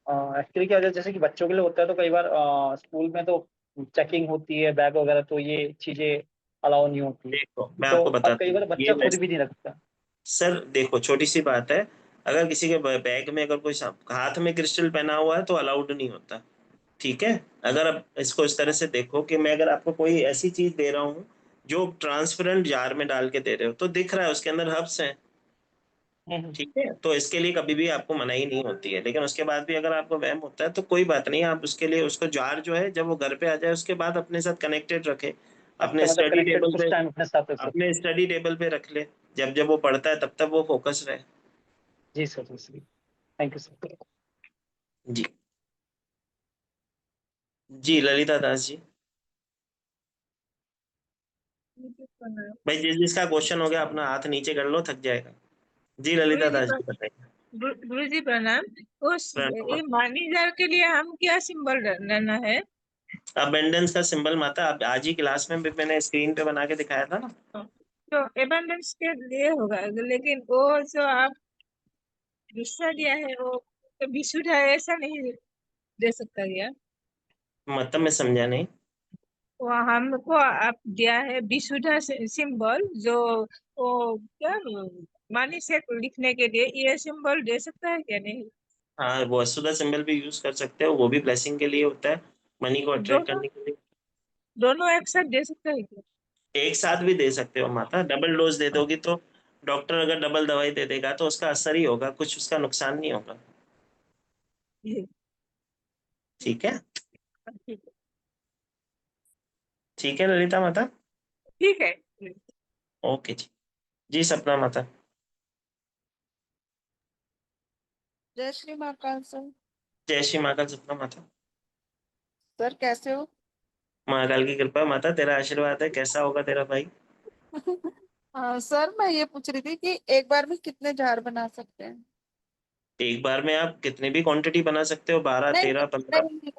एक्चुअली क्या होता है जैसे कि बच्चों के लिए होता है तो कई बार स्कूल में तो चेकिंग होती है बैग वगैरह, तो ये चीजें अलाउ नहीं होती। देखो मैं तो आपको अब बताता कई हूँ, बार ये बच्चा खुद भी नहीं रखता। सर देखो, छोटी सी बात है, अगर किसी के बैग में अगर कोई हाथ में क्रिस्टल पहना हुआ है तो अलाउड नहीं होता, ठीक है? अगर आप इसको इस तरह से देखो कि मैं अगर आपको कोई ऐसी चीज दे रहा हूँ जो ट्रांसपेरेंट जार में डाल के दे रहे हो, तो दिख रहा है उसके अंदर हर्ब्स हैं, हम्म। ठीक है? तो इसके लिए कभी भी आपको मनाही नहीं होती है, लेकिन उसके बाद भी अगर आपको वहम होता है तो कोई बात नहीं, आप उसके लिए उसको जार जो है जब वो घर पे आ जाए उसके बाद अपने साथ कनेक्टेड रखे, अच्छा, मतलब कनेक्टेड कुछ टाइम अपने साथ रख सकते अपने हैं। स्टडी टेबल पे रख ले, जब जब वो पढ़ता है तब तक वो फोकस रहे। जी सर, जी सर, थैंक यू सर। जी। जी ललिता दास जी। भाई जिसका क्वेश्चन हो गया अपना हाथ नीचे कर लो, थक जाएगा। जी ललिता दास जी बताइए। गुरु जी प्रणाम। उस प्रणाम। ये मनी जार के लिए हम क्या सिंबल डालना है? अबेंडेंस का सिंबल माता, अब आज ही क्लास में भी मैंने स्क्रीन पे बना के दिखाया था ना। तो एबंडेंस के लिए होगा, लेकिन वो जो आप दूसरा दिया है वो तो विशुद्ध है, ऐसा नहीं दे सकता क्या? मतलब मैं समझा नहीं। वो हमको आप दिया है विशुद्ध सिंबल, जो वो क्या मनी से लिखने के लिए ये सिंबल दे सकता है क्या? नहीं? हाँ, वो वसुधा सिंबल भी यूज कर सकते हो, वो भी ब्लेसिंग के लिए होता है, मनी को अट्रैक्ट दोनों करने के लिए। दोनों एक साथ दे सकता है क्या? एक साथ भी दे सकते हो माता, डबल डोज दे दोगी तो डॉक्टर अगर डबल दवाई दे देगा तो उसका असर ही होगा, कुछ उसका नुकसान नहीं होगा, जी, ठीक है? ठीक है। ठीक है ललिता माता। ठीक है। ओके जी। जी सपना माता। जय श्री महाकाल सर। जय श्री महाकाल सपना माता। सर कैसे हो? महाकाल की कृपा माता, तेरा आशीर्वाद है, कैसा होगा तेरा भाई? सर मैं ये पूछ रही थी कि एक बार में कितने जार बना सकते हैं? एक बार में आप कितनी भी क्वांटिटी बना सकते हो, 12 नहीं 13 नहीं 15। नहीं,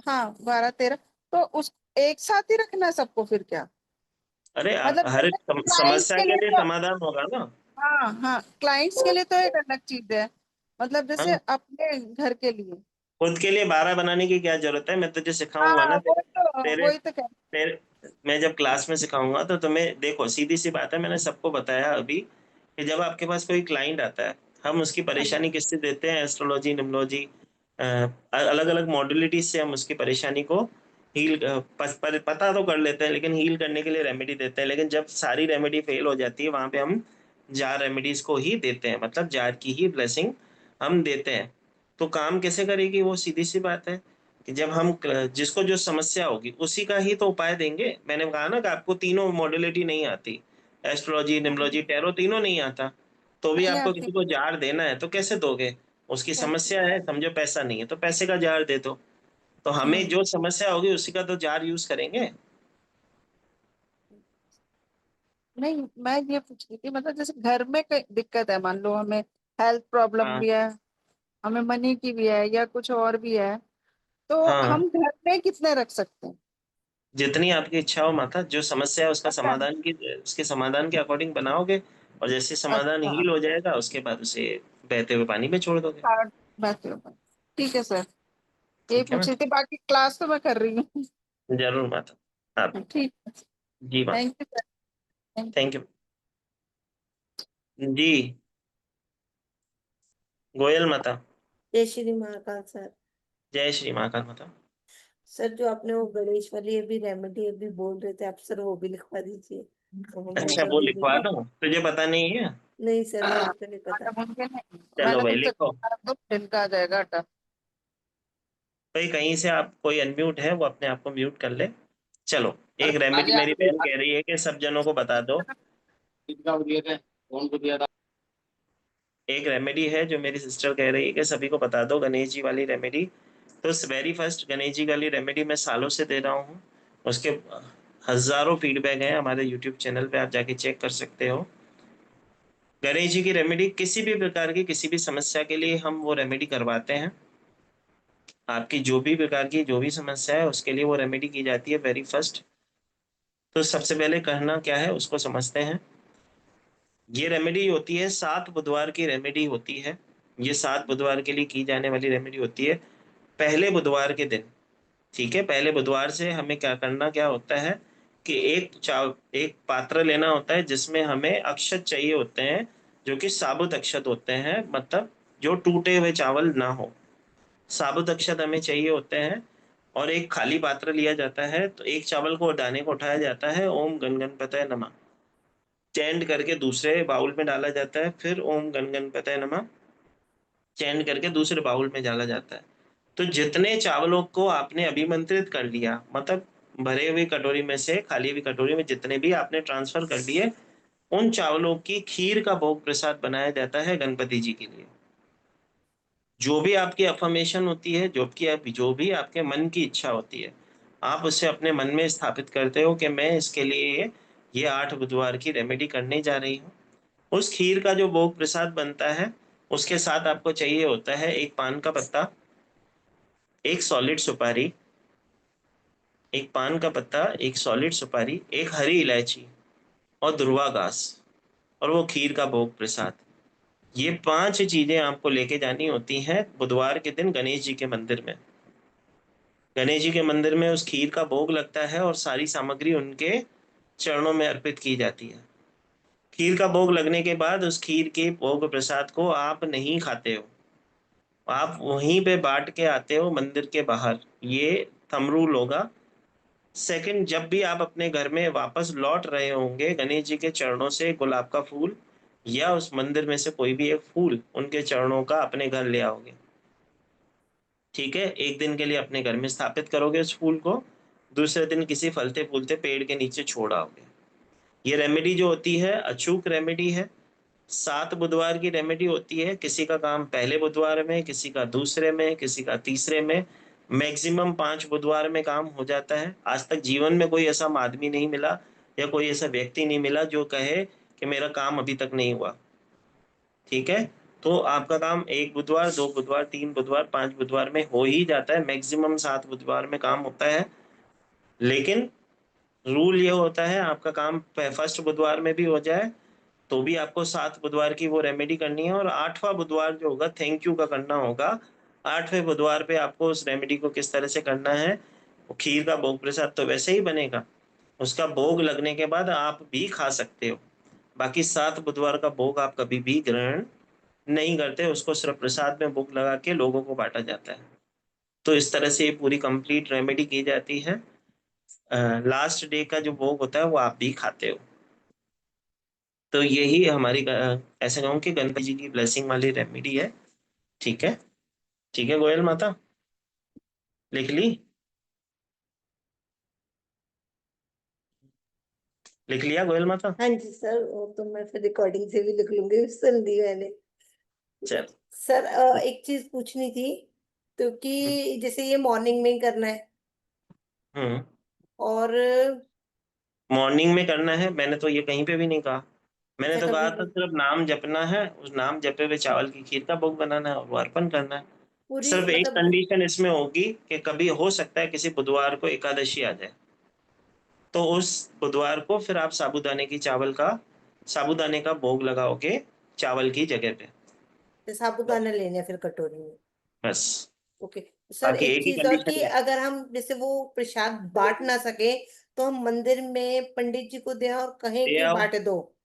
हाँ 12 13। तो उस एक साथ ही रखना है सबको फिर क्या? अरे मतलब हर जैसे क्लाइंट्स समस्या के के लिए लिए तो, समाधान होगा ना। हाँ हाँ क्लाइंट्स के लिए तो एक अलग चीज है, मतलब जैसे हाँ, अपने घर के लिए। खुद के लिए 12 बनाने की क्या जरूरत है? मैं तुझे सिखाऊंगा हाँ ना, वो तेरे तो तेरे वही तो कह। तेरे मैं जब क्लास में सिखाऊंगा तो तुम्हें, देखो सीधी सी बात है, मैंने सबको बताया अभी कि जब आपके पास कोई क्लाइंट आता है, हम उसकी हाँ जी। परेशानी किससे देते हैं? एस्ट्रोलॉजी, न्यूमरोलॉजी, अलग अलग मॉड्यूलिटीज से हम उसकी परेशानी को हील पता तो कर लेते हैं, लेकिन हील करने के लिए रेमेडी देते हैं, लेकिन जब सारी रेमेडी फेल हो जाती है वहां पे हम जार रेमेडीज को ही देते हैं, मतलब जार की ही ब्लेसिंग हम देते हैं। तो काम कैसे करेगी वो? सीधी सी बात है कि जब हम जिसको जो समस्या होगी उसी का ही तो उपाय देंगे। मैंने कहा ना कि आपको तीनों मॉड्यूलिटी नहीं आती, एस्ट्रोलॉजी, हाँ, निम्नोलॉजी, टैरो तीनों नहीं आता, तो भी नहीं आपको आती। किसी को जार देना है तो कैसे दोगे? उसकी कैसे? समस्या है, समझो पैसा नहीं है तो पैसे का जार दे दो, तो हमें हम्म। जो समस्या होगी उसी का तो जार यूज करेंगे। नहीं मैं ये पूछ रही थी, मतलब जैसे घर में कोई दिक्कत है, मान लो हमें हेल्थ प्रॉब्लम हाँ भी है, हमें मनी की भी है या कुछ और भी है, तो हाँ, हम घर में कितने रख सकते हैं? जितनी आपकी इच्छा हो माता, जो समस्या है उसका पता है। समाधान की, उसके समाधान के अकॉर्डिंग बनाओगे, और जैसे समाधान अच्छा। हील हो जाएगा उसके बाद उसे बहते हुए पानी में छोड़ दोगे। कार्ड बैठे हो। ठीक है सर, ये ठीक है पूछ रही माता। थी, बाकी क्लास तो मैं कर रही हूँ। जरूर माता, आप। ठीक है। जी माता। Thank you sir. Thank you. Thank you. जी गोयल माता। जय श्री महाकाल सर। जय श्री महाकाल माता। सर जो आपने वो गणेश वाली अभी रेमेडी अभी बोल रहे थे आप, सर वो भी लिखवा दीजिए। अच्छा वो लिखवा दो, तुझे पता नहीं है? नहीं सर, मुझे तो नहीं पता। आटा मुमकिन नहीं। चलो मैंने भाई तुमसे लिखो। कहा तो दिन का आ जाएगा आटा। भाई कहीं से आप कोई अनम्यूट है वो अपने आप को म्यूट कर ले। चलो, अरे एक रेमेडी खाली मेरी आटा बहन कह रही है कि सब जनों को बता दो। कितना दिए थे, कौन को दिया था? एक रेमेडी है जो मेरी सिस्टर कह रही है कि सभी को बता दो, गणेश जी वाली रेमेडी। तो वेरी फर्स्ट गणेश जी वाली रेमेडी मैं सालों से दे रहा हूँ। उसके हजारों फीडबैक हैं हमारे यूट्यूब चैनल पे, आप जाके चेक कर सकते हो। गणेश जी की रेमेडी किसी भी प्रकार की किसी भी समस्या के लिए हम वो रेमेडी करवाते हैं। आपकी जो भी प्रकार की जो भी समस्या है उसके लिए वो रेमेडी की जाती है वेरी फर्स्ट। तो सबसे पहले करना क्या है उसको समझते हैं। ये रेमेडी होती है 7 बुधवार की रेमेडी होती है। ये 7 बुधवार के लिए की जाने वाली रेमेडी होती है, पहले बुधवार के दिन। ठीक है, पहले बुधवार से हमें क्या करना क्या होता है कि एक पात्र लेना होता है जिसमें हमें अक्षत चाहिए होते हैं, जो कि साबुत अक्षत होते हैं, मतलब जो टूटे हुए चावल ना हो। साबुत अक्षत हमें चाहिए होते हैं। और एक खाली पात्र लिया जाता है, तो एक चावल को दाने को उठाया जाता है, ओम गण गणपतये नमः चैंट करके दूसरे बाउल में डाला जाता है, फिर ओम गण गणपतये नमः चैंट करके दूसरे बाउल में डाला जाता है। तो जितने चावलों को आपने अभिमंत्रित कर लिया, मतलब भरे हुई कटोरी में से खाली हुई कटोरी में जितने भी आपने ट्रांसफर कर दिए, उन चावलों की खीर का भोग प्रसाद बनाया जाता है गणपति जी के लिए। जो भी आपकी अफर्मेशन होती है, जो भी आपके मन की इच्छा होती है, आप उसे अपने मन में स्थापित करते हो कि मैं इसके लिए ये 8 बुधवार की रेमेडी करने जा रही हूँ। उस खीर का जो भोग प्रसाद बनता है, उसके साथ आपको चाहिए होता है एक पान का पत्ता, एक सॉलिड सुपारी, एक पान का पत्ता, एक सॉलिड सुपारी, एक हरी इलायची और दुर्वा घास, और वो खीर का भोग प्रसाद। ये 5 चीजें आपको लेके जानी होती हैं बुधवार के दिन गणेश जी के मंदिर में। गणेश जी के मंदिर में उस खीर का भोग लगता है और सारी सामग्री उनके चरणों में अर्पित की जाती है। खीर का भोग लगने के बाद उस खीर के भोग प्रसाद को आप नहीं खाते हो, आप वहीं पे बांट के आते हो मंदिर के बाहर। ये थंब रूल होगा। सेकंड, जब भी आप अपने घर में वापस लौट रहे होंगे, गणेश जी के चरणों से गुलाब का फूल या उस मंदिर में से कोई भी एक फूल उनके चरणों का अपने घर ले आओगे। ठीक है, एक दिन के लिए अपने घर में स्थापित करोगे उस फूल को, दूसरे दिन किसी फलते फूलते पेड़ के नीचे छोड़ आओगे। ये रेमेडी जो होती है अचूक रेमेडी है। 7 बुधवार की रेमेडी होती है। किसी का काम पहले बुधवार में, किसी का दूसरे में, किसी का तीसरे में, मैक्सिमम 5 बुधवार में काम हो जाता है। आज तक जीवन में कोई ऐसा आदमी नहीं मिला या कोई ऐसा व्यक्ति नहीं मिला जो कहे कि मेरा काम अभी तक नहीं हुआ। ठीक है, तो आपका काम 1 बुधवार, 2 बुधवार, 3 बुधवार, 5 बुधवार में हो ही जाता है। मैक्सिमम 7 बुधवार में काम होता है। लेकिन रूल ये होता है आपका काम फर्स्ट बुधवार में भी हो जाए तो भी आपको 7 बुधवार की वो रेमेडी करनी है, और 8वां बुधवार जो होगा थैंक यू का करना होगा। 8वें बुधवार पे आपको उस रेमेडी को किस तरह से करना है, वो खीर का भोग प्रसाद तो वैसे ही बनेगा, उसका भोग लगने के बाद आप भी खा सकते हो। बाकी 7 बुधवार का भोग आप कभी भी ग्रहण नहीं करते, उसको सिर्फ प्रसाद में भोग लगा के लोगों को बांटा जाता है। तो इस तरह से ये पूरी कंप्लीट रेमेडी की जाती है। लास्ट डे का जो भोग होता है वो आप भी खाते हो। तो यही हमारी ऐसे कहूँ कि गणपति जी की ब्लेसिंग वाली रेमेडी है। ठीक है, ठीक है गोयल माता, लिख ली? लिख लिया गोयल माता? हाँ जी सर, वो तो मैं फिर रिकॉर्डिंग से भी लिख लूंगी, सुन ली मैंने। चल। सर एक चीज पूछनी थी, तो कि जैसे ये मॉर्निंग में ही करना है हम्म, और मॉर्निंग में करना है, मैंने तो ये कहीं पे भी नहीं कहा। मैंने अच्छा तो कहा कभी था भी सिर्फ नाम जपना है, उस नाम जपे हुए चावल की खीर का भोग बनाना है और वो अर्पण करना है। पूरी सिर्फ एक मतलब कंडीशन इसमें होगी कि कभी हो सकता है किसी बुधवार को एकादशी आ जाए, तो उस बुधवार को फिर आप साबूदाने का भोग लगाओगे चावल की जगह पे। साबूदाना लेने हैं फिर कटोरी में। बस, ओके सर, बाकी एक एक ही चीज और कि कंडीशन है। अगर हम जैसे वो प्रसाद बांट ना सके तो हम मंदिर में पंडित जी को दें और कहें दे कि आओ, बांट दो।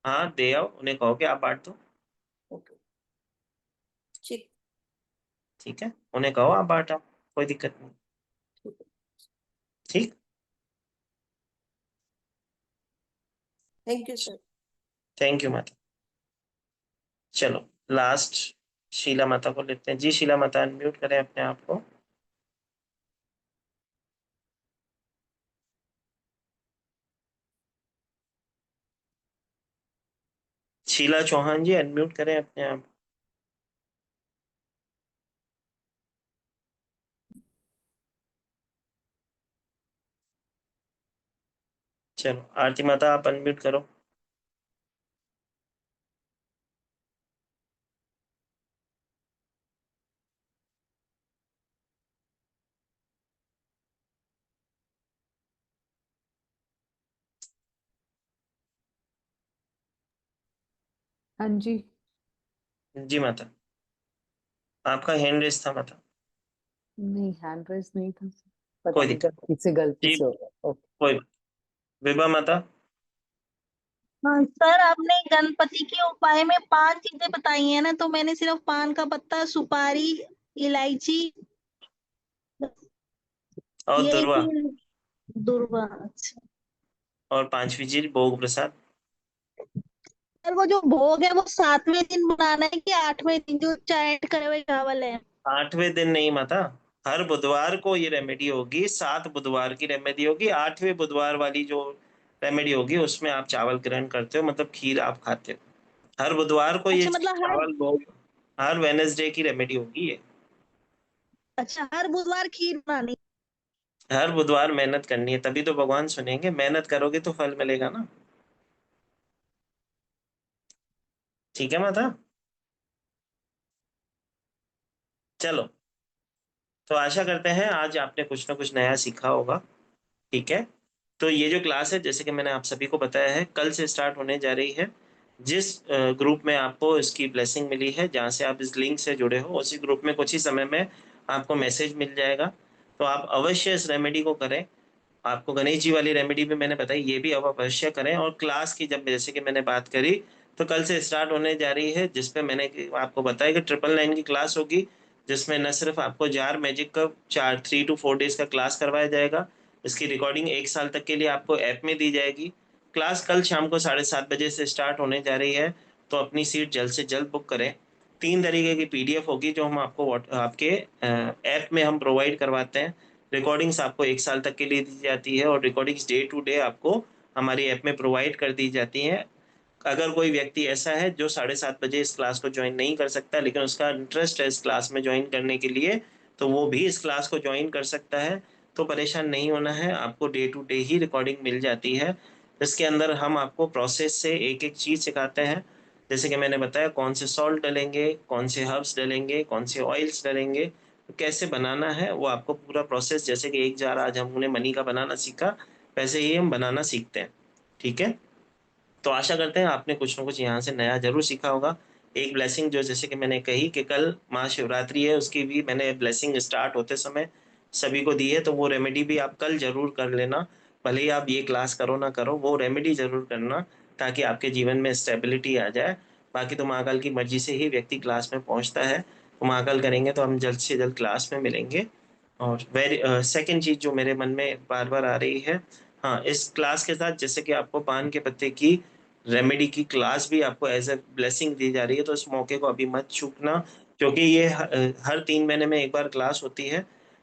हाँ दे आओ, उन्हें कहो कि आप बांट दो। ओके ठीक। ठीक है, उन्हें कहो आप बांट आओ, कोई दिक्कत नहीं। ठीक है। ठीक। Thank you sir. Thank you माता। चलो लास्ट शीला माता को लेते हैं। जी शीला माता अनम्यूट करें अपने आप को। शीला चौहान जी अनम्यूट करें अपने आप। चलो आरती माता आप अनम्यूट करो। हाँ जी। जी माता आपका हैंड रेस था माता। नहीं, हैंड रेस नहीं था। पता कोई नहीं, दिक्कत गलती जी, से हो गया। ओके। कोई विभा माता। हाँ सर, आपने गणपति के उपाय में 5 चीजें बताई हैं ना, तो मैंने सिर्फ पान का पत्ता, सुपारी, इलायची, और यही दुर्वा। 3। दूर्वा। अच्छा और पांचवी चीज भोग प्रसाद। सर, वो जो भोग है वो 7वें दिन बनाना है कि 8वें दिन, जो चाट करे हुए चावल है? 8वें दिन नहीं माता, हर बुधवार को ये रेमेडी होगी। 7 बुधवार की रेमेडी होगी। 8वें बुधवार वाली जो रेमेडी होगी उसमें आप चावल ग्रहण करते हो, मतलब खीर आप खाते हो। हर बुधवार को ये अच्छा, मतलब चावल भोग, हर वेनेसडे की रेमेडी होगी ये। हर बुधवार खीर बनानी। हर बुधवार मेहनत करनी है, तभी तो भगवान सुनेंगे। मेहनत करोगे तो फल मिलेगा ना। ठीक है माता। चलो, तो आशा करते हैं आज आपने कुछ ना कुछ नया सीखा होगा। ठीक है, तो ये जो क्लास है जैसे कि मैंने आप सभी को बताया है कल से स्टार्ट होने जा रही है। जिस ग्रुप में आपको इसकी ब्लेसिंग मिली है, जहाँ से आप इस लिंक से जुड़े हो, उसी ग्रुप में कुछ ही समय में आपको मैसेज मिल जाएगा। तो आप अवश्य इस रेमेडी को करें। आपको गणेश जी वाली रेमेडी भी मैंने बताई, ये भी आप अवश्य करें। और क्लास की जब जैसे कि मैंने बात करी, तो कल से स्टार्ट होने जा रही है, जिसपे मैंने आपको बताया कि 999 की क्लास होगी, जिसमें न सिर्फ आपको जार मैजिक का 3 to 4 डेज का क्लास करवाया जाएगा, इसकी रिकॉर्डिंग 1 साल तक के लिए आपको ऐप में दी जाएगी। क्लास कल शाम को 7:30 बजे से स्टार्ट होने जा रही है, तो अपनी सीट जल्द से जल्द बुक करें। 3 तरीके की PDF होगी जो हम आपको आपके ऐप में हम प्रोवाइड करवाते हैं। रिकॉर्डिंग्स आपको 1 साल तक के लिए दी जाती है, और रिकॉर्डिंग्स डे टू डे आपको हमारी ऐप में प्रोवाइड कर दी जाती हैं। अगर कोई व्यक्ति ऐसा है जो 7:30 बजे इस क्लास को ज्वाइन नहीं कर सकता, लेकिन उसका इंटरेस्ट है इस क्लास में ज्वाइन करने के लिए, तो वो भी इस क्लास को ज्वाइन कर सकता है। तो परेशान नहीं होना है, आपको डे टू डे ही रिकॉर्डिंग मिल जाती है। इसके अंदर हम आपको प्रोसेस से एक एक चीज़ सिखाते हैं। जैसे कि मैंने बताया कौन से सॉल्ट डलेंगे, कौन से हर्ब्स डलेंगे, कौन से ऑयल्स डलेंगे, तो कैसे बनाना है वो आपको पूरा प्रोसेस, जैसे कि एक जार आज हमने मनी का बनाना सीखा, वैसे ही हम बनाना सीखते हैं। ठीक है, तो आशा करते हैं आपने कुछ ना कुछ यहाँ से नया जरूर सीखा होगा। एक ब्लेसिंग जो जैसे कि मैंने कही कि कल महाशिवरात्रि है, उसकी भी मैंने ब्लेसिंग स्टार्ट होते समय सभी को दी है, तो वो रेमेडी भी आप कल जरूर कर लेना। भले ही आप ये क्लास करो ना करो, वो रेमेडी जरूर करना, ताकि आपके जीवन में स्टेबिलिटी आ जाए। बाकी तो महाकाल की मर्जी से ही व्यक्ति क्लास में पहुँचता है, तो महाकाल करेंगे तो हम जल्द से जल्द क्लास में मिलेंगे। और सेकंड चीज़ जो मेरे मन में बार बार आ रही है, हाँ, इस क्लास के साथ जैसे कि आपको पान के पत्ते की रेमेडी की क्लास भी आपको एज ए ब्लेसिंग दी जा रही है, तो इस मौके को अभी मत चूकना, क्योंकि ये हर 3 महीने में एक बार क्लास होती है।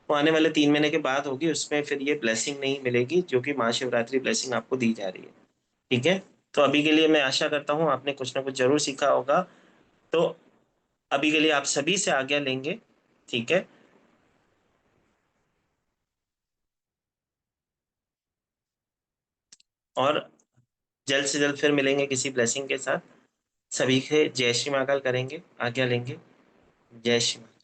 वो आने वाले 3 महीने के बाद होगी, उसमें फिर ये ब्लेसिंग नहीं मिलेगी, जो कि महाशिवरात्रि ब्लेसिंग आपको दी जा रही है। ठीक है, तो अभी के लिए मैं आशा करता हूँ आपने कुछ ना कुछ जरूर सीखा होगा। तो अभी के लिए आप सभी से आज्ञा लेंगे। ठीक है, और जल्द से जल्द फिर मिलेंगे किसी ब्लेसिंग के साथ। सभी के जय श्री महाकाल करेंगे, आज्ञा लेंगे। जय श्री महाकाल।